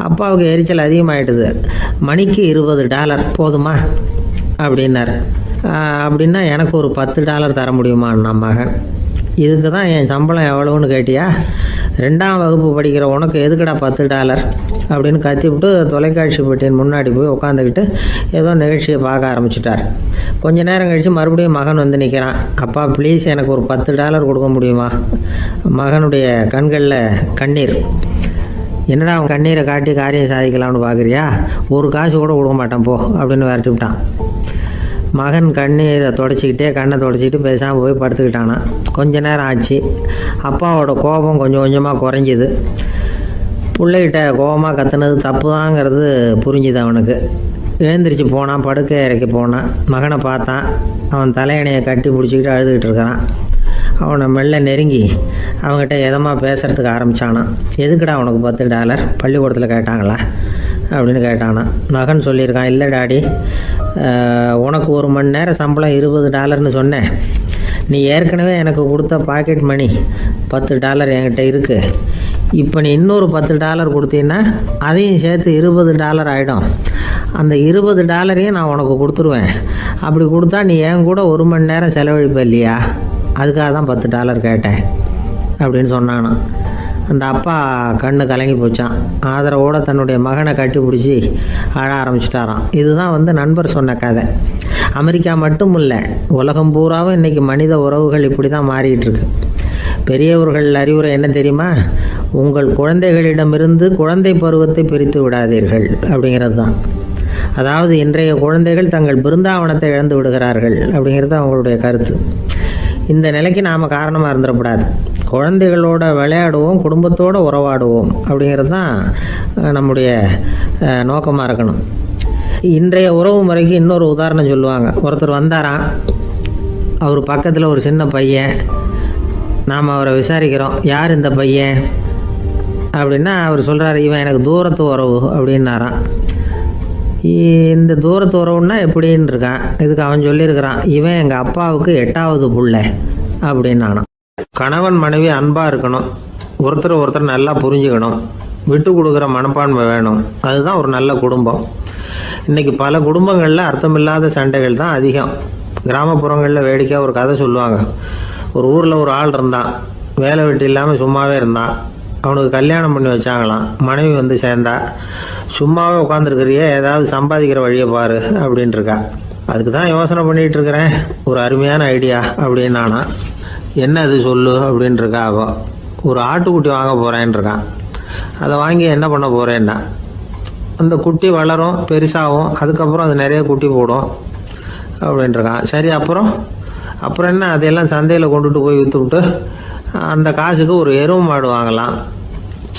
அப்பாவுக்கு எரிச்சல் அதிகமாகிட்டுது. மணிக்கு $20 போதுமா அப்படின்னார். அப்படின்னா எனக்கு ஒரு $10 தர முடியுமான்னா மகன். இதுக்கு தான் என் சம்பளம் எவ்வளவுன்னு கேட்டியா? 2ஆம் வகுப்பு படிக்கிற உனக்கு எதுக்குடா $10 அப்படின்னு கத்திவிட்டு தொலைக்காட்சி பெட்டியின் முன்னாடி போய் உட்காந்துக்கிட்டு ஏதோ நிகழ்ச்சியை பார்க்க ஆரம்பிச்சிட்டார். கொஞ்ச நேரம் கழித்து மறுபடியும் மகன் வந்து நிற்கிறான். அப்பா ப்ளீஸ் எனக்கு ஒரு $10 கொடுக்க முடியுமா? மகனுடைய கண்களில் கண்ணீர். என்னடா அவன் கண்ணீரை காட்டி காரியம் சாதிக்கலாம்னு பார்க்குறியா? ஒரு காசு கூட கொடுக்க மாட்டான் போ அப்படின்னு விரட்டி விட்டான். மகன் கண்ணீரை தொடச்சிக்கிட்டே கண்ணை தொடச்சிக்கிட்டு பேசாமல் போய் படுத்துக்கிட்டானான். கொஞ்ச நேரம் ஆச்சு. அப்பாவோட கோபம் கொஞ்சம் கொஞ்சமாக குறைஞ்சிது. பிள்ளைகிட்ட கோபமாக கத்துனது தப்பு தாங்கிறது புரிஞ்சுது அவனுக்கு. எழுந்திரிச்சு போனான், படுக்கை இறக்கி போனான். மகனை பார்த்தான். அவன் தலையணையை கட்டி பிடிச்சிக்கிட்டு அழுதுகிட்டு இருக்கிறான். அவனை மெல்ல நெருங்கி அவங்ககிட்ட எதமாக பேசுகிறதுக்கு ஆரம்பித்தானான். எதுக்குடா உனக்கு $10 பள்ளிக்கூடத்தில் கேட்டாங்களா அப்படின்னு கேட்டானான். மகன் சொல்லியிருக்கான், இல்லை டாடி, உனக்கு 1 மணி நேரம் சம்பளம் $20ன்னு சொன்னேன். நீ ஏற்கனவே எனக்கு கொடுத்த பாக்கெட் மணி $10 என்கிட்ட இருக்குது. இப்போ நீ இன்னொரு $10 கொடுத்தீங்கன்னா அதையும் சேர்த்து $20 ஆகிடும். அந்த $20 நான் உனக்கு கொடுத்துருவேன். அப்படி கொடுத்தா நீ என் கூட 1 மணி நேரம் செலவழிப்ப இல்லையா? அதுக்காக தான் $10 கேட்டேன் அப்படின்னு சொன்னானோ. அந்த அப்பா கண்ணு கலங்கி போச்சான். ஆதரவோடு தன்னுடைய மகனை கட்டி பிடிச்சி அழ ஆரம்பிச்சிட்டாராம். இதுதான் நண்பர் சொன்ன கதை. அமெரிக்கா மட்டும் இல்லை, உலகம் பூராவும் இன்றைக்கி மனித உறவுகள் இப்படி தான் மாறிட்டு இருக்கு. பெரியவர்கள் அறிவுரை என்ன தெரியுமா? உங்கள் குழந்தைகளிடமிருந்து குழந்தை பருவத்தை பிரித்து விடாதீர்கள் அப்படிங்கிறது தான். அதாவது இன்றைய குழந்தைகள் தங்கள் பிருந்தாவனத்தை இழந்து விடுகிறார்கள் அப்படிங்கிறது அவங்களுடைய கருத்து. இந்த நிலைக்கு நாம் காரணமாக இருந்துடக்கூடாது. குழந்தைகளோட விளையாடுவோம், குடும்பத்தோடு உறவாடுவோம் அப்படிங்கிறது தான் நம்முடைய நோக்கமாக இருக்கணும். இன்றைய உறவு முறைக்கு இன்னொரு உதாரணம் சொல்லுவாங்க. ஒருத்தர் வந்தாராம், அவர் பக்கத்தில் ஒரு சின்ன பையன். நாம் அவரை விசாரிக்கிறோம், யார் இந்த பையன் அப்படின்னா அவர் சொல்கிறார், இவன் எனக்கு தூரத்து உறவு அப்படின்னாராம். இந்த தூரத்து உறவுன்னா எப்படின்னு இருக்கான். இதுக்கு அவன் சொல்லியிருக்கிறான், இவன் எங்கள் அப்பாவுக்கு 8வது புள்ள அப்படின்னானான். கணவன் மனைவி அன்பாக இருக்கணும், ஒருத்தர் நல்லா புரிஞ்சுக்கணும், விட்டு கொடுக்குற மனப்பான்மை வேணும். அதுதான் ஒரு நல்ல குடும்பம். இன்றைக்கி பல குடும்பங்களில் அர்த்தமில்லாத சண்டைகள் தான் அதிகம். கிராமப்புறங்களில் வேடிக்கையாக ஒரு கதை சொல்லுவாங்க. ஒரு ஊரில் ஒரு ஆள் இருந்தான், வேலை வெட்டி இல்லாமல் சும்மாவே இருந்தான். அவனுக்கு கல்யாணம் பண்ணி வச்சாங்களாம். மனைவி வந்து சேர்ந்தா, சும்மாவே உட்காந்துருக்கிறியே, ஏதாவது சம்பாதிக்கிற வழியை பாரு அப்படின்ட்டு இருக்கா. அதுக்கு தான் யோசனை பண்ணிகிட்டு இருக்கிறேன், ஒரு அருமையான ஐடியா அப்படின்னு நானா. என்ன அது சொல்லு அப்படின்ட்டுருக்கா. அவன் ஒரு ஆட்டுக்குட்டி வாங்க போகிறேன்னு இருக்கான். அதை வாங்கி என்ன பண்ண போகிறேன்னா, அந்த குட்டி வளரும், பெருசாகும், அதுக்கப்புறம் அது நிறைய குட்டி போடும் அப்படின்ட்டுருக்கான். சரி, அப்புறம் என்ன, அதையெல்லாம் சந்தையில் கொண்டுட்டு போய் விற்றுவிட்டு அந்த காசுக்கு ஒரு எருவு மாடு வாங்கலாம்.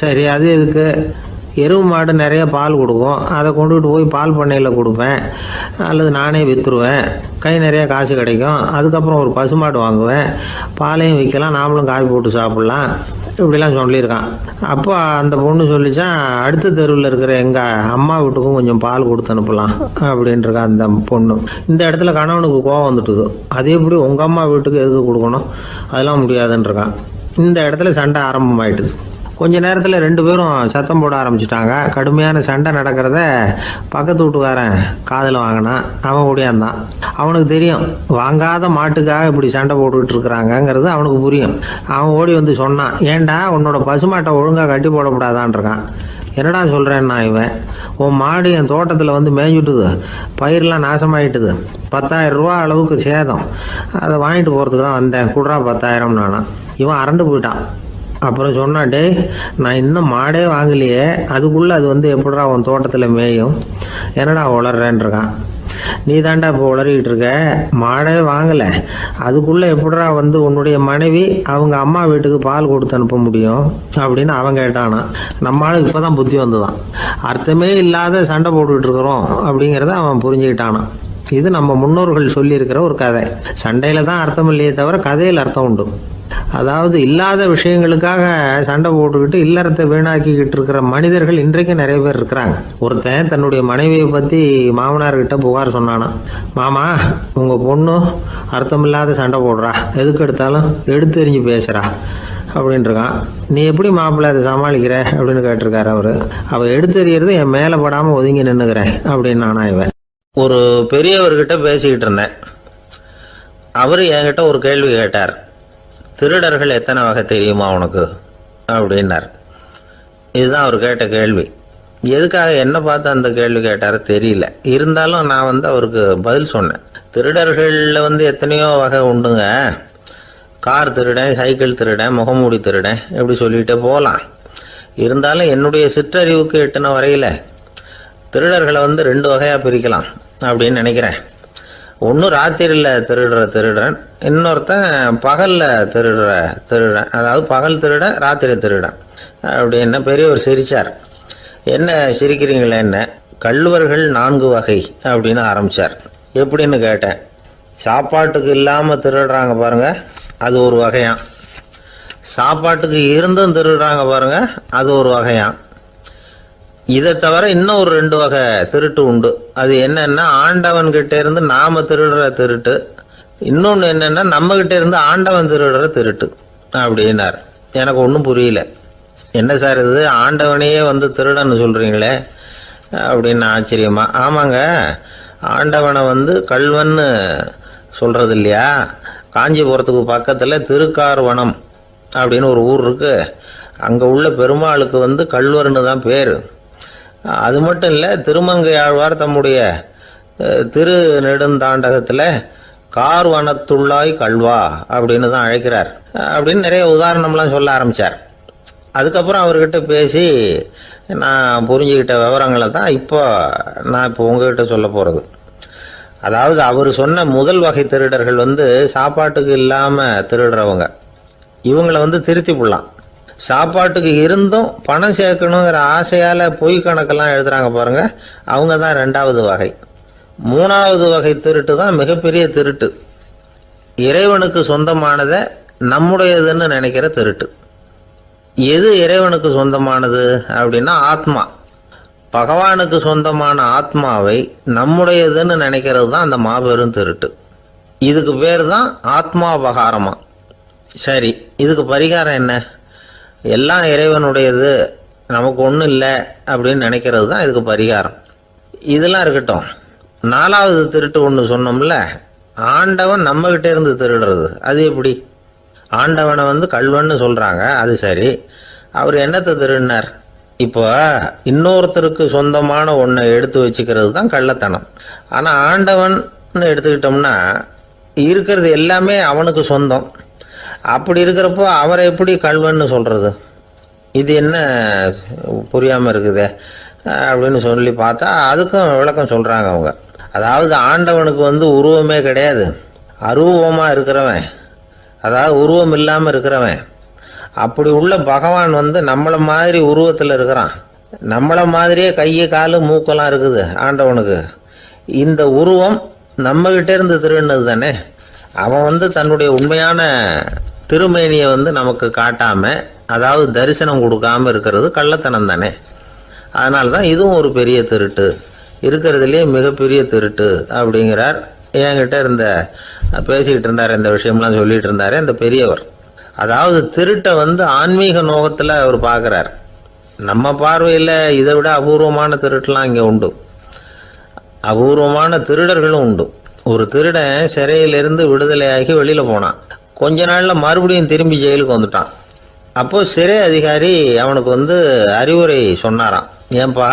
சரி, அது எதுக்கு? எருவு மாடு நிறைய பால் கொடுக்கும், அதை கொண்டுகிட்டு போய் பால் பண்ணையில் கொடுப்பேன், அல்லது நானே விற்றுருவேன், கை நிறைய காசு கிடைக்கும். அதுக்கப்புறம் ஒரு பசுமாடு வாங்குவேன், பாலையும் விற்கலாம், நாமளும் காய் போட்டு சாப்பிட்லாம், இப்படிலாம் சொல்லியிருக்கான். அப்போ அந்த பொண்ணு சொல்லிச்சான், அடுத்த தெருவில் இருக்கிற எங்கள் அம்மா வீட்டுக்கும் கொஞ்சம் பால் கொடுத்து அனுப்பலாம் அப்படின்ட்டுருக்கா அந்த பொண்ணு. இந்த இடத்துல கணவனுக்கு கோவம் வந்துட்டுது. அது எப்படி உங்கள் அம்மா வீட்டுக்கு எதுக்கு கொடுக்கணும், அதெல்லாம் முடியாதுன்றிருக்கான். இந்த இடத்துல சண்டை ஆரம்பமாயிட்டுது. கொஞ்ச நேரத்தில் 2 பேரும் சத்தம் போட ஆரம்பிச்சிட்டாங்க. கடுமையான சண்டை நடக்கிறத பக்கத்து வீட்டுக்காரன் காதில் வாங்கினான். அவன் ஓடியாந்தான். அவனுக்கு தெரியும், வாங்காத மாட்டுக்காக இப்படி சண்டை போட்டுக்கிட்டு இருக்கிறாங்கங்கிறது அவனுக்கு புரியும். அவன் ஓடி வந்து சொன்னான், ஏண்டா உன்னோட பசுமாட்டை ஒழுங்காக கட்டி போடக்கூடாதான்னு இருக்கான். என்னடா சொல்கிறேன்னா, இவன் உன் மாடு என் தோட்டத்தில் வந்து மேய்ஞ்சுட்டுது, பயிரெலாம் நாசமாயிட்டுது, 10,000 ரூபா அளவுக்கு சேதம், அதை வாங்கிட்டு போகிறதுக்கு தான் வந்தேன், குடுறா 10,000 நானா. இவன் அரண்டு போயிட்டான். அப்புறம் சொன்னான், டே நான் இன்னும் மாடே வாங்கலையே, அதுக்குள்ளே அது வந்து எப்படிடா உன் தோட்டத்தில் மேயும், என்னடா வளர்றேன்னு இருக்கான். நீ தாண்டா இப்போ உளறிக்கிட்டு இருக்க, மாடே வாங்கலை, அதுக்குள்ளே எப்படிடா வந்து உன்னுடைய மனைவி அவங்க அம்மா வீட்டுக்கு பால் கொடுத்து அனுப்ப முடியும் அப்படின்னு அவன் கேட்டானா. நம்ம ஆளுக்கு இப்போ தான் புத்தி வந்துதான். அர்த்தமே இல்லாத சண்டை போட்டுக்கிட்டு இருக்கிறோம் அப்படிங்கிறத அவன் புரிஞ்சுக்கிட்டானான். இது நம்ம முன்னோர்கள் சொல்லியிருக்கிற ஒரு கதை. சண்டையில தான் அர்த்தம் இல்லையே தவிர கதையில் அர்த்தம் உண்டு. அதாவது இல்லாத விஷயங்களுக்காக சண்டை போட்டுக்கிட்டு இல்லறத்தை வீணாக்கிக்கிட்டு இருக்கிற மனிதர்கள் இன்றைக்கு நிறைய பேர் இருக்கிறாங்க. ஒருத்தன் தன்னுடைய மனைவியை பற்றி மாமனார்கிட்ட புகார் சொன்னானா, மாமா உங்கள் பொண்ணு அர்த்தமில்லாத சண்டை போடுறா, எதுக்கு எடுத்தாலும் எடுத்து எறிஞ்சு பேசுகிறா அப்படின்ட்டுருக்கான். நீ எப்படி மாப்பிள்ளை அதை சமாளிக்கிற அப்படின்னு கேட்டிருக்காரு அவரு. அவள் எடுத்து எறிகிறது என் மேலே படாமல் ஒதுங்கி நின்றுக்கிறேன் அப்படின்னு நானா இவன். ஒரு பெரியவர்கிட்ட பேசிக்கிட்டு இருந்தேன். அவர் என்கிட்ட ஒரு கேள்வி கேட்டார். திருடர்கள் எத்தனை வகை தெரியுமா உனக்கு அப்படின்னார். இதுதான் அவர் கேட்ட கேள்வி. எதுக்காக என்ன பார்த்து அந்த கேள்வி கேட்டார் தெரியல. இருந்தாலும் நான் அவருக்கு பதில் சொன்னேன். திருடர்களில் எத்தனையோ வகை உண்டுங்க. கார் திருடன், சைக்கிள் திருடன், முகமூடி திருடன், எப்படி சொல்லிகிட்டே போகலாம். இருந்தாலும் என்னுடைய சிற்றறிவுக்கு எட்டின வரையில் திருடர்களை 2 வகையாக பிரிக்கலாம் அப்படின்னு நினைக்கிறேன். ஒன்று ராத்திரியில் திருடுற திருடன், இன்னொருத்தன் பகலில் திருடுற திருடன். அதாவது பகல் திருடன், ராத்திரி திருடன் அப்படின்னு பெரியவர் சிரித்தார். என்ன சிரிக்கிறீங்களே, என்ன கள்வர்கள் 4 வகை அப்படின்னு ஆரம்பித்தார். எப்படின்னு கேட்டேன். சாப்பாட்டுக்கு இல்லாமல் திருடுறாங்க பாருங்க, அது ஒரு வகையான். சாப்பாட்டுக்கு இருந்தும் திருடுறாங்க பாருங்க, அது ஒரு வகையான். இதை தவிர இன்னும் ஒரு 2 வகை திருட்டு உண்டு. அது என்னன்னா, ஆண்டவன் கிட்ட இருந்து நாம திருடுற திருட்டு, இன்னொன்று என்னன்னா நம்ம கிட்ட இருந்து ஆண்டவன் திருடுற திருட்டு அப்படின்னார். எனக்கு ஒன்றும் புரியல. என்ன சார் இது, ஆண்டவனையே திருடன்னு சொல்றீங்களே அப்படின்னு ஆச்சரியமா. ஆமாங்க, ஆண்டவனை கல்வன்னு சொல்றது இல்லையா. காஞ்சிபுரத்துக்கு பக்கத்தில் திருக்கார்வனம் அப்படின்னு ஒரு ஊர் இருக்கு. அங்கே உள்ள பெருமாளுக்கு கல்வர்னு தான் பேர். அது மட்டும் இல்லை, திருமங்கை ஆழ்வார் தம்முடைய திருநெடுந்தாண்டகத்தில் கார்வனத்துள்ளாய் கல்வா அப்படின்னு தான் அழைக்கிறார் அப்படின்னு நிறைய உதாரணம்லாம் சொல்ல ஆரம்பித்தார். அதுக்கப்புறம் அவர்கிட்ட பேசி நான் புரிஞ்சுக்கிட்ட விவரங்களை தான் இப்போ உங்ககிட்ட சொல்ல போகிறது. அதாவது அவர் சொன்ன முதல் வகை திருடர்கள் சாப்பாட்டுக்கு இல்லாமல் திருடுறவங்க. இவங்களை திருத்தி போடலாம். சாப்பாட்டுக்கு இருந்தும் பணம் சேர்க்கணுங்கிற ஆசையால் பொய் கணக்கெல்லாம் எழுதுறாங்க பாருங்க, அவங்க தான் 2வது வகை. 3வது வகை திருட்டு தான் மிகப்பெரிய திருட்டு. இறைவனுக்கு சொந்தமானதை நம்முடையதுன்னு நினைக்கிற திருட்டு. எது இறைவனுக்கு சொந்தமானது அப்படின்னா ஆத்மா. பகவானுக்கு சொந்தமான ஆத்மாவை நம்முடையதுன்னு நினைக்கிறது தான் அந்த மாபெரும் திருட்டு. இதுக்கு பேர் தான் ஆத்மாபகாரமா. சரி, இதுக்கு பரிகாரம் என்ன? எல்லாம் இறைவனுடையது, நமக்கு ஒன்றும் இல்லை அப்படின்னு நினைக்கிறது தான் இதுக்கு பரிகாரம். இதெல்லாம் இருக்கட்டும். 4வது திருட்டு ஒன்று சொன்னோம்ல, ஆண்டவன் நம்மகிட்ட இருந்து திருடுறது. அது எப்படி? ஆண்டவனை கல்வன்னு சொல்கிறாங்க, அது சரி. அவர் என்னத்தை திருடினார்? இப்போ இன்னொருத்தருக்கு சொந்தமான ஒன்றை எடுத்து வச்சுக்கிறது தான் கள்ளத்தனம். ஆனால் ஆண்டவன் எடுத்துக்கிட்டோம்னா இருக்கிறது எல்லாமே அவனுக்கு சொந்தம். அப்படி இருக்கிறப்போ அவரை எப்படி கல்வன்னு சொல்கிறது? இது என்ன புரியாமல் இருக்குதே அப்படின்னு சொல்லி பார்த்தா அதுக்கும் விளக்கம் சொல்கிறாங்க அவங்க. அதாவது ஆண்டவனுக்கு உருவமே கிடையாது, அரூபமாக இருக்கிறவன், அதாவது உருவம் இல்லாமல் இருக்கிறவன். அப்படி உள்ள பகவான் நம்மளை மாதிரி உருவத்தில் இருக்கிறான். நம்மளை மாதிரியே கையை காலு மூக்கெல்லாம் இருக்குது ஆண்டவனுக்கு. இந்த உருவம் நம்மகிட்ட இருந்து திருடினது தானே. அவன் தன்னுடைய உண்மையான திருமேனியை நமக்கு காட்டாம, அதாவது தரிசனம் கொடுக்காம இருக்கிறது கள்ளத்தனம் தானே. அதனால தான் இதுவும் ஒரு பெரிய திருட்டு, இருக்கிறதுலே மிகப்பெரிய திருட்டு அப்படிங்கிறார். என்கிட்ட பேசிக்கிட்டு இருந்தார், இந்த விஷயம்லாம் சொல்லிட்டு இருந்தாரு இந்த பெரியவர். அதாவது திருட்டை ஆன்மீக நோகத்தில் அவர் பார்க்குறார். நம்ம பார்வையில் இதை விட அபூர்வமான திருட்டுலாம் இங்கே உண்டு. அபூர்வமான திருடர்களும் உண்டு. ஒரு திருடன் சிறையிலிருந்து விடுதலையாகி வெளியில் போனான். கொஞ்ச நாளில் மறுபடியும் திரும்பி ஜெயிலுக்கு வந்துட்டான். அப்போது சிறை அதிகாரி அவனுக்கு அறிவுரை சொன்னாராம். ஏன்பா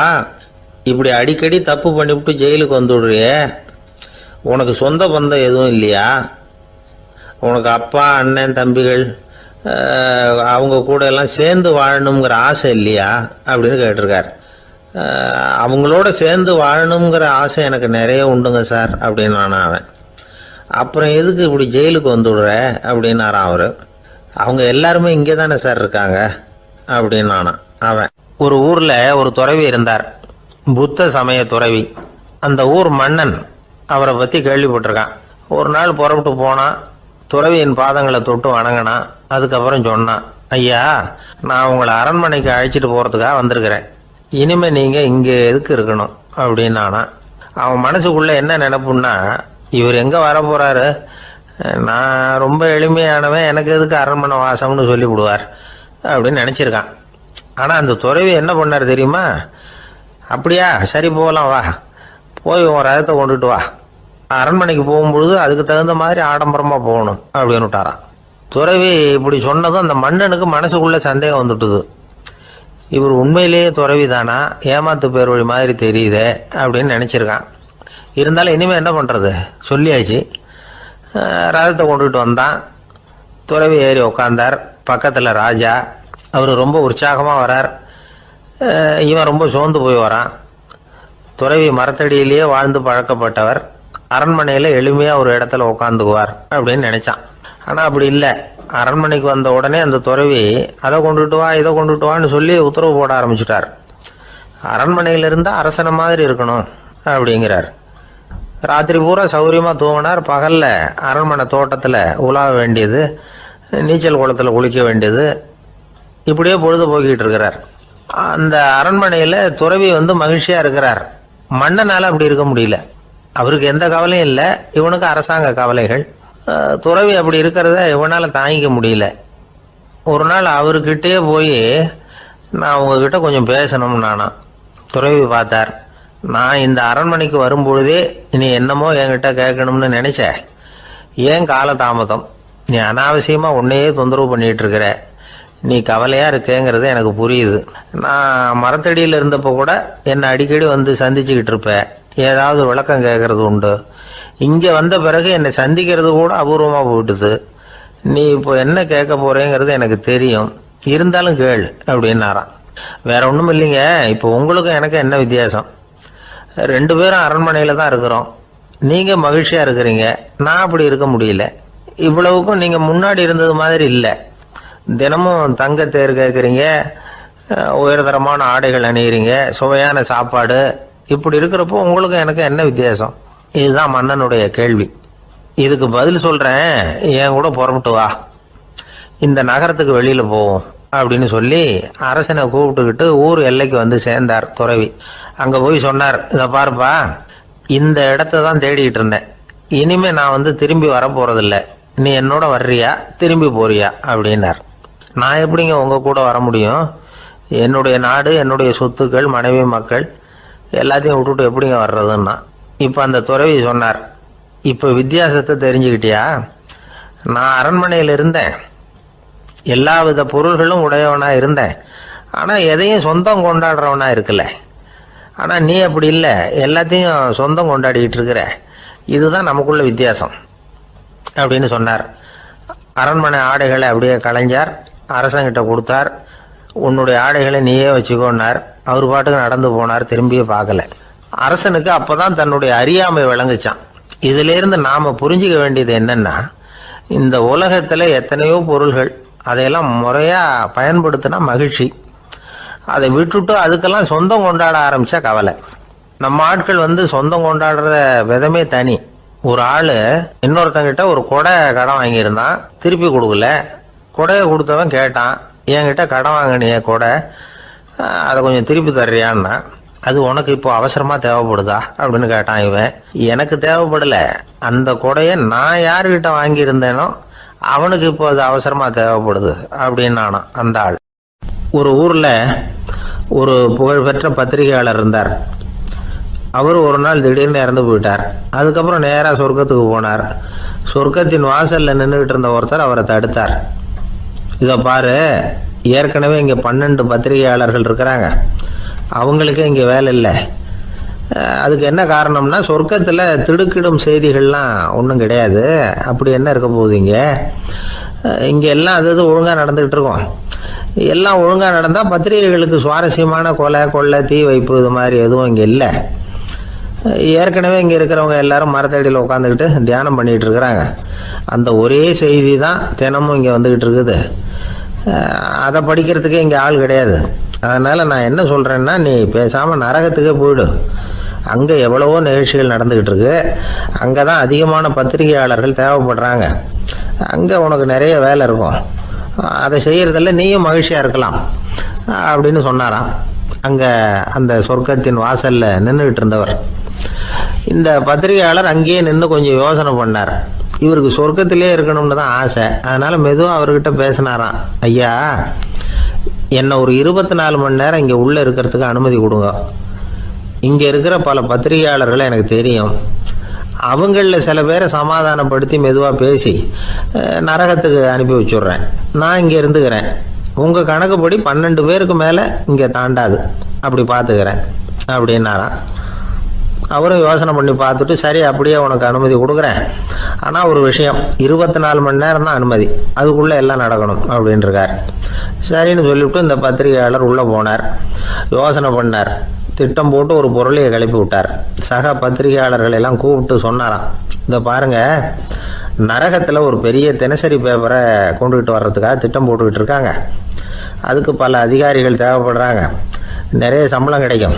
இப்படி அடிக்கடி தப்பு பண்ணிவிட்டு ஜெயிலுக்கு வந்துடுறியே, உனக்கு சொந்த பந்தம் எதுவும் இல்லையா? உனக்கு அப்பா, அண்ணன், தம்பிகள் அவங்க கூட எல்லாம் சேர்ந்து வாழணுங்கிற ஆசை இல்லையா அப்படின்னு கேட்டிருக்கார். அவங்களோட சேர்ந்து வாழணுங்கிற ஆசை எனக்கு நிறைய உண்டுங்க சார் அப்படின்னு அவன். அப்புறம் எதுக்கு இப்படி ஜெயிலுக்கு வந்துடுற அப்படின்னாரான் அவர். அவங்க எல்லாருமே இங்கே தானே சார் இருக்காங்க அப்படின்னு அவன். ஒரு ஊரில் ஒரு துறவி இருந்தார், புத்த சமய துறவி. அந்த ஊர் மன்னன் அவரை பற்றி கேள்விப்பட்டிருக்கான். ஒரு நாள் புறப்பட்டு போனான், துறவியின் பாதங்களை தொட்டு வணங்கினான். அதுக்கப்புறம் சொன்னான், ஐயா, நான் உங்களை அரண்மனைக்கு அழைச்சிட்டு போகிறதுக்காக வந்திருக்கிறேன். இனிமே நீங்கள் இங்கே எதுக்கு இருக்கணும் அப்படின்னானா. அவன் மனசுக்குள்ளே என்ன நினைப்புன்னா, இவர் எங்கே வர போகிறாரு, நான் ரொம்ப எளிமையானவன், எனக்கு எதுக்கு அரண்மனை வாசம்னு சொல்லிவிடுவார் அப்படின்னு நினச்சிருக்கான். ஆனால் அந்த துறவி என்ன பண்ணார் தெரியுமா? அப்படியா, சரி போகலாம், வா, போய் உன் ரதத்தை கொண்டுட்டு வா, அரண்மனைக்கு போகும்பொழுது அதுக்கு தகுந்த மாதிரி ஆடம்பரமாக போகணும் அப்படின்னு விட்டாரான். துறவி இப்படி சொன்னதும் அந்த மன்னனுக்கு மனசுக்குள்ளே சந்தேகம் வந்துட்டுது. இவர் உண்மையிலேயே துறவி தானா, ஏமாத்து பேர் வழி மாதிரி தெரியுதே அப்படின்னு நினச்சிருக்கான். இருந்தாலும் இனிமேல் என்ன பண்ணுறது, சொல்லியாச்சு. ரதத்தை கொண்டுகிட்டு வந்தான். துறவி ஏறி உக்காந்தார். பக்கத்தில் ராஜா. அவர் ரொம்ப உற்சாகமாக வரார். இவன் ரொம்ப சோர்ந்து போய் வரான். துறவி மரத்தடியிலேயே வாழ்ந்து பழக்கப்பட்டவர், அரண்மனையில் எளிமையாக ஒரு இடத்துல உட்காந்துக்குவார் அப்படின்னு நினச்சான். ஆனால் அப்படி இல்லை. அரண்மனைக்கு வந்த உடனே அந்த துறவி அதை கொண்டுட்டு வா, இதை கொண்டுட்டு வான்னு சொல்லி உத்தரவு போட ஆரம்பிச்சிட்டார். அரண்மனையில் இருந்தால் அரசனை மாதிரி இருக்கணும் அப்படிங்கிறார். ராத்திரி பூரா சௌகரியமாக தூங்கினார். பகலில் அரண்மனை தோட்டத்தில் உலாவ வேண்டியது, நீச்சல் குளத்தில் குளிக்க வேண்டியது, இப்படியே பொழுது போக்கிட்டு இருக்கிறார். அந்த அரண்மனையில் துறவி மகிழ்ச்சியாக இருக்கிறார். மன்னனால் அப்படி இருக்க முடியல. அவருக்கு எந்த கவலையும் இல்லை, இவனுக்கு அரசாங்க கவலைகள். துறவி அப்படி இருக்கிறத இவனால் தாங்கிக்க முடியல. ஒரு நாள் அவர்கிட்டயே போய், நான் உங்ககிட்ட கொஞ்சம் பேசணும்னு நானாம். துறவி பார்த்தார். நான் இந்த அரண்மனைக்கு வரும்பொழுதே நீ என்னமோ என்கிட்ட கேட்கணும்னு நினைச்ச, ஏன் காலதாமதம்? நீ அனாவசியமாக உன்னையே தொந்தரவு பண்ணிகிட்டு இருக்கிற, நீ கவலையாக இருக்கேங்கிறது எனக்கு புரியுது. நான் மரத்தடியில் இருந்தப்போ கூட என்னை அடிக்கடி சந்திச்சுக்கிட்டு இருப்பேன், ஏதாவது விளக்கம் கேட்கறது உண்டு. இங்கே வந்த பிறகு என்னை சந்திக்கிறது கூட அபூர்வமாக போயிட்டுது. நீ இப்போ என்ன கேட்க போறேங்கிறது எனக்கு தெரியும், இருந்தாலும் கேள் அப்படின்னாராம். வேற ஒன்றும் இல்லைங்க, இப்போ உங்களுக்கும் எனக்கு என்ன வித்தியாசம்? 2 பேரும் அரண்மனையில் தான் இருக்கிறோம். நீங்கள் மகிழ்ச்சியாக இருக்கிறீங்க, நான் அப்படி இருக்க முடியல. இவ்வளவுக்கும் நீங்கள் முன்னாடி இருந்தது மாதிரி இல்லை. தினமும் தங்க தேர் கேட்குறீங்க, உயர்தரமான ஆடைகள் அணிகிறீங்க, சுவையான சாப்பாடு. இப்படி இருக்கிறப்போ உங்களுக்கும் எனக்கு என்ன வித்தியாசம்? இதுதான் மன்னனுடைய கேள்வி. இதுக்கு பதில் சொல்கிறேன், என் கூட புறப்பட்டு வா, இந்த நகரத்துக்கு வெளியில் போவோம் அப்படின்னு சொல்லி அரசனை கூப்பிட்டுக்கிட்டு ஊர் எல்லைக்கு சேர்ந்தார் துறவி. அங்கே போய் சொன்னார், இதை பாருப்பா, இந்த இடத்த தான் தேடிக்கிட்டு இருந்தேன். இனிமே நான் திரும்பி வர போகிறதில்ல. நீ என்னோட வர்றியா, திரும்பி போறியா அப்படின்னார். நான் எப்படிங்க உங்கள் கூட வர முடியும்? என்னுடைய நாடு, என்னுடைய சொத்துக்கள், மனைவி, மக்கள் எல்லாத்தையும் விட்டுட்டு எப்படிங்க வர்றதுன்னா. இப்போ அந்த துறவி சொன்னார், இப்போ வித்தியாசத்தை தெரிஞ்சுக்கிட்டியா? நான் அரண்மனையில் இருந்தேன், எல்லா வித பொருள்களும் உடையவனாக இருந்தேன், ஆனால் எதையும் சொந்தம் கொண்டாடுறவனா இருக்கல. ஆனால் நீ அப்படி இல்லை, எல்லாத்தையும் சொந்தம் கொண்டாடிக்கிட்டு இருக்கிற. இதுதான் நமக்குள்ள வித்தியாசம் அப்படின்னு சொன்னார். அரண்மனை ஆடைகளை அப்படியே களைஞ்சார், அரசங்கிட்ட கொடுத்தார். உன்னுடைய ஆடைகளை நீயே வச்சுக்கோன்னார். அவர் பாட்டுக்கு நடந்து போனார், திரும்பியே பார்க்கல. அரசனுக்கு அப்போதான் தன்னுடைய அறியாமை விளங்குச்சான். இதிலிருந்து நாம் புரிஞ்சிக்க வேண்டியது என்னன்னா, இந்த உலகத்தில் எத்தனையோ பொருள்கள், அதையெல்லாம் முறையாக பயன்படுத்தினா மகிழ்ச்சி. அதை விட்டுட்டு அதுக்கெல்லாம் சொந்தம் கொண்டாட ஆரம்பித்தா கவலை. நம்ம ஆட்கள் சொந்தம் கொண்டாடுற விதமே தனி. ஒரு ஆள் இன்னொருத்தங்கிட்ட ஒரு கொடை கடன் வாங்கியிருந்தான், திருப்பி கொடுக்கல. கொடையை கொடுத்தவன் கேட்டான், என்கிட்ட கடன் வாங்கினிய கொடை, அதை கொஞ்சம் திருப்பி தர்றியான்னா. அது உனக்கு இப்போ அவசரமாக தேவைப்படுதா அப்படின்னு கேட்டான் இவன். எனக்கு தேவைப்படலை, அந்த கொடையை நான் யாருக்கிட்ட வாங்கியிருந்தேனோ அவனுக்கு இப்போ அது அவசரமாக தேவைப்படுது அப்படின்னு அந்த ஆள். ஒரு ஊரில் ஒரு புகழ்பெற்ற பத்திரிகையாளர் இருந்தார். அவர் ஒரு நாள் திடீர்னு இறந்து போயிட்டார். அதுக்கப்புறம் நேராக சொர்க்கத்துக்கு போனார். சொர்க்கத்தின் வாசலில் நின்றுக்கிட்டு இருந்த ஒருத்தர் அவரை தடுத்தார். இதை பாரு, ஏற்கனவே இங்கே 12 பத்திரிகையாளர்கள் இருக்கிறாங்க, அவங்களுக்கே இங்கே வேலை இல்லை. அதுக்கு என்ன காரணம்னா, சொர்க்கத்தில் திடுக்கிடும் செய்திகள்லாம் ஒன்றும் கிடையாது. அப்படி என்ன இருக்க போகுது? இங்கே எல்லாம் அது ஒழுங்காக நடந்துகிட்டு இருக்கோம். எல்லாம் ஒழுங்காக நடந்தால் பத்திரிகைகளுக்கு சுவாரஸ்யமான கொலை கொள்ளை தீ வைப்பு இது மாதிரி எதுவும் இங்கே இல்லை. ஏற்கனவே இங்கே இருக்கிறவங்க எல்லாரும் மரத்தடியில் உட்காந்துக்கிட்டு தியானம் பண்ணிகிட்டு இருக்கிறாங்க. அந்த ஒரே செய்தி தான் தினமும் இங்கே வந்துக்கிட்டு இருக்குது. அதை படிக்கிறதுக்கே இங்கே ஆள் கிடையாது. அதனால் நான் என்ன சொல்கிறேன்னா, நீ பேசாமல் நரகத்துக்கே போயிடு. அங்கே எவ்வளவோ நிகழ்ச்சிகள் நடந்துக்கிட்டு இருக்கு. அங்கே தான் அதிகமான பத்திரிகையாளர்கள் தேவைப்படுறாங்க. அங்கே உனக்கு நிறைய வேலை இருக்கும். அதை செய்கிறதில்ல நீயும் மகிழ்ச்சியாக இருக்கலாம் அப்படின்னு சொன்னாராம். அங்கே அந்த சொர்க்கத்தின் வாசலில் நின்றுக்கிட்டு இருந்தவர். இந்த பத்திரிகையாளர் அங்கேயே நின்று கொஞ்சம் யோசனை பண்ணார். இவருக்கு சொர்க்கத்திலே இருக்கணும்னு தான் ஆசை. அதனால் மெதுவாக அவர்கிட்ட பேசினாராம். ஐயா, என்னை ஒரு 24 மணி நேரம் இங்கே உள்ளே இருக்கிறதுக்கு அனுமதி கொடுங்க. இங்கே இருக்கிற பல பத்திரிகையாளர்களை எனக்கு தெரியும். அவங்களில் சில பேரை சமாதானப்படுத்தி மெதுவாக பேசி நரகத்துக்கு அனுப்பி வச்சுட்றேன். நான் இங்கே இருந்துக்கிறேன். உங்கள் கணக்குப்படி 12 பேருக்கு மேலே இங்கே தாண்டாது. அப்படி பார்த்துக்கிறேன் அப்படின்னாராம். அவரும் யோசனை பண்ணி பார்த்துட்டு, சரி அப்படியே உனக்கு அனுமதி கொடுக்குறேன். ஆனால் ஒரு விஷயம், 24 மணி நேரம் தான் அனுமதி, அதுக்குள்ளே எல்லாம் நடக்கணும் அப்படின்ட்டுருக்கார். சரின்னு சொல்லிவிட்டு இந்த பத்திரிகையாளர் உள்ளே போனார். யோசனை பண்ணார். திட்டம் போட்டு ஒரு பொருளையை கிளப்பி விட்டார். சக பத்திரிகையாளர்கள் எல்லாம் கூப்பிட்டு சொன்னாராம், இந்த பாருங்க, நரகத்தில் ஒரு பெரிய தினசரி பேப்பரை கொண்டுகிட்டு வர்றதுக்காக திட்டம் போட்டுக்கிட்டு இருக்காங்க. அதுக்கு பல அதிகாரிகள் தேவைப்படுறாங்க. நிறைய சம்பளம் கிடைக்கும்.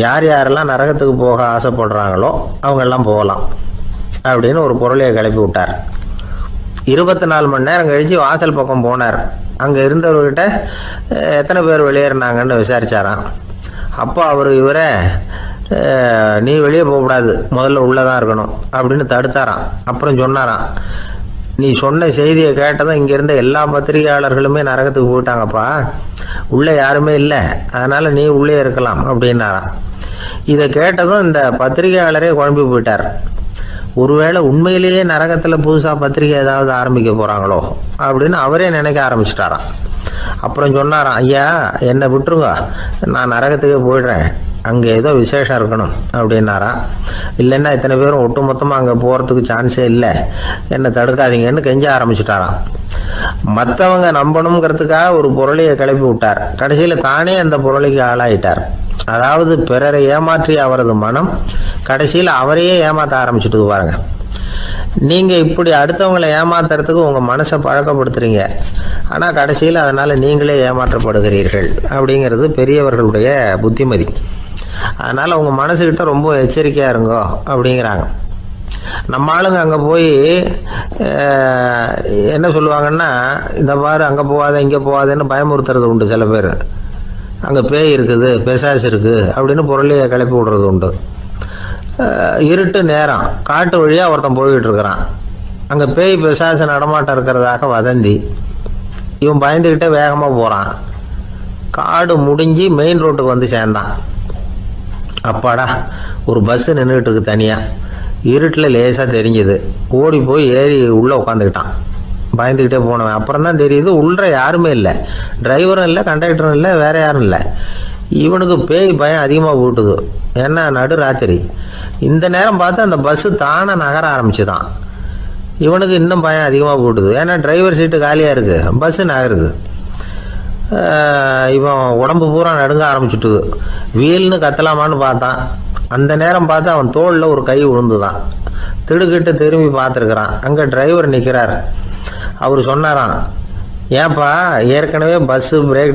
யார் யாரெல்லாம் நரகத்துக்கு போக ஆசைப்படுறாங்களோ அவங்கெல்லாம் போகலாம் அப்படின்னு ஒரு பொருளையை கிளப்பி விட்டார். 24 மணி நேரம் கழித்து வாசல் பக்கம் போனார். அங்கே இருந்தவர்கிட்ட எத்தனை பேர் வெளியேறினாங்கன்னு விசாரிச்சாராம். அப்போ அவர் இவரை, நீ வெளியே போகக்கூடாது, முதல்ல உள்ளே தான் இருக்கணும் அப்படின்னு தடுத்தாராம். அப்புறம் சொன்னாராம், நீ சொன்ன செய்தியை கேட்டதும் இங்கே இருந்த எல்லா பத்திரிகையாளர்களுமே நரகத்துக்கு போயிட்டாங்கப்பா, உள்ளே யாருமே இல்லை, அதனால் நீ உள்ளே இருக்கலாம் அப்படின்னாராம். இதை கேட்டதும் இந்த பத்திரிகையாளரே குழம்பி போயிட்டார். ஒருவேளை உண்மையிலேயே நரகத்தில் புதுசாக பத்திரிகை ஏதாவது ஆரம்பிக்க போகிறாங்களோ அப்படின்னு அவரே நினைக்க ஆரம்பிச்சிட்டாராம். அப்புறம் சொன்னாராம், ஐயா என்னை விட்டுருங்க, நான் நரகத்துக்கே போயிடுறேன், அங்கே ஏதோ விசேஷம் இருக்கணும் அப்படின்னாராம். இல்லைன்னா இத்தனை பேரும் ஒட்டு மொத்தமாக அங்கே போகிறதுக்கு சான்ஸே இல்லை, என்னை தடுக்காதீங்கன்னு கெஞ்ச ஆரம்பிச்சிட்டாராம். மற்றவங்க நம்பணுங்கிறதுக்காக ஒரு பொருளையை கிளப்பி விட்டார். கடைசியில் தானே அந்த பொருளைக்கு ஆளாயிட்டார். அதாவது பிறரை ஏமாற்றிய அவரது மனம் கடைசியில் அவரையே ஏமாற்ற ஆரம்பிச்சுட்டு பாருங்க. நீங்கள் இப்படி அடுத்தவங்களை ஏமாத்துறதுக்கு உங்கள் மனசை பழக்கப்படுத்துறீங்க, ஆனால் கடைசியில் அதனால் நீங்களே ஏமாற்றப்படுகிறீர்கள் அப்படிங்கிறது பெரியவர்களுடைய புத்திமதி. அதனால் உங்கள் மனசுக்கிட்ட ரொம்ப எச்சரிக்கையாக இருங்கோ அப்படிங்கிறாங்க. நம்ம ஆளுங்க அங்கே போய் என்ன சொல்லுவாங்கன்னா, இந்த பாரு அங்கே போகாத இங்கே போகாதேன்னு பயமுறுத்துறது உண்டு. சில பேர் அங்கே பேய் இருக்குது, பிசாசு இருக்குது அப்படின்னு பொருளையை கிளப்பி விடுறது உண்டு. இருட்டு நேரம் காட்டு வழியாக ஒருத்தன் போய்கிட்டு இருக்கிறான். அங்கே பேய் பிசாசு நடமாட்டம் இருக்கிறதாக வதந்தி. இவன் பயந்துக்கிட்டே வேகமாக போகிறான். காடு முடிஞ்சு மெயின் ரோட்டுக்கு வந்து சேர்ந்தான். அப்பாடா, ஒரு பஸ்ஸு நின்றுக்கிட்டு இருக்கு தனியாக. இருட்டில் லேசாக தெரிஞ்சுது. ஓடி போய் ஏறி உள்ளே உட்காந்துக்கிட்டான். பயந்துக்கிட்டே போனவன் அப்புறம் தான் தெரியுது உள்ள யாருமே இல்லை, டிரைவரும் இல்லை, கண்டக்டரும் இல்லை, வேற யாரும் இல்லை. இவனுக்கு பேய் பயம் அதிகமாக போட்டுது. ஏன்னா நடு ராத்திரி. இந்த நேரம் பார்த்து அந்த பஸ்ஸு தானே நகர ஆரம்பிச்சுதான். இவனுக்கு இன்னும் பயம் அதிகமாக போட்டுது. ஏன்னா டிரைவர் சீட்டு காலியாக இருக்குது, பஸ்ஸு நகருது. இவன் உடம்பு பூரா நடுங்க ஆரம்பிச்சுட்டுது. வீல்னு கத்தலாமான்னு பார்த்தான். அந்த நேரம் பார்த்து அவன் தோளில் ஒரு கை விழுந்துதான். திடுக்கிட்டு திரும்பி பார்த்துருக்குறான். அங்கே டிரைவர் நிற்கிறார். அவர் சொன்னாராம், ஏன்பா ஏற்கனவே பஸ்ஸு பிரேக்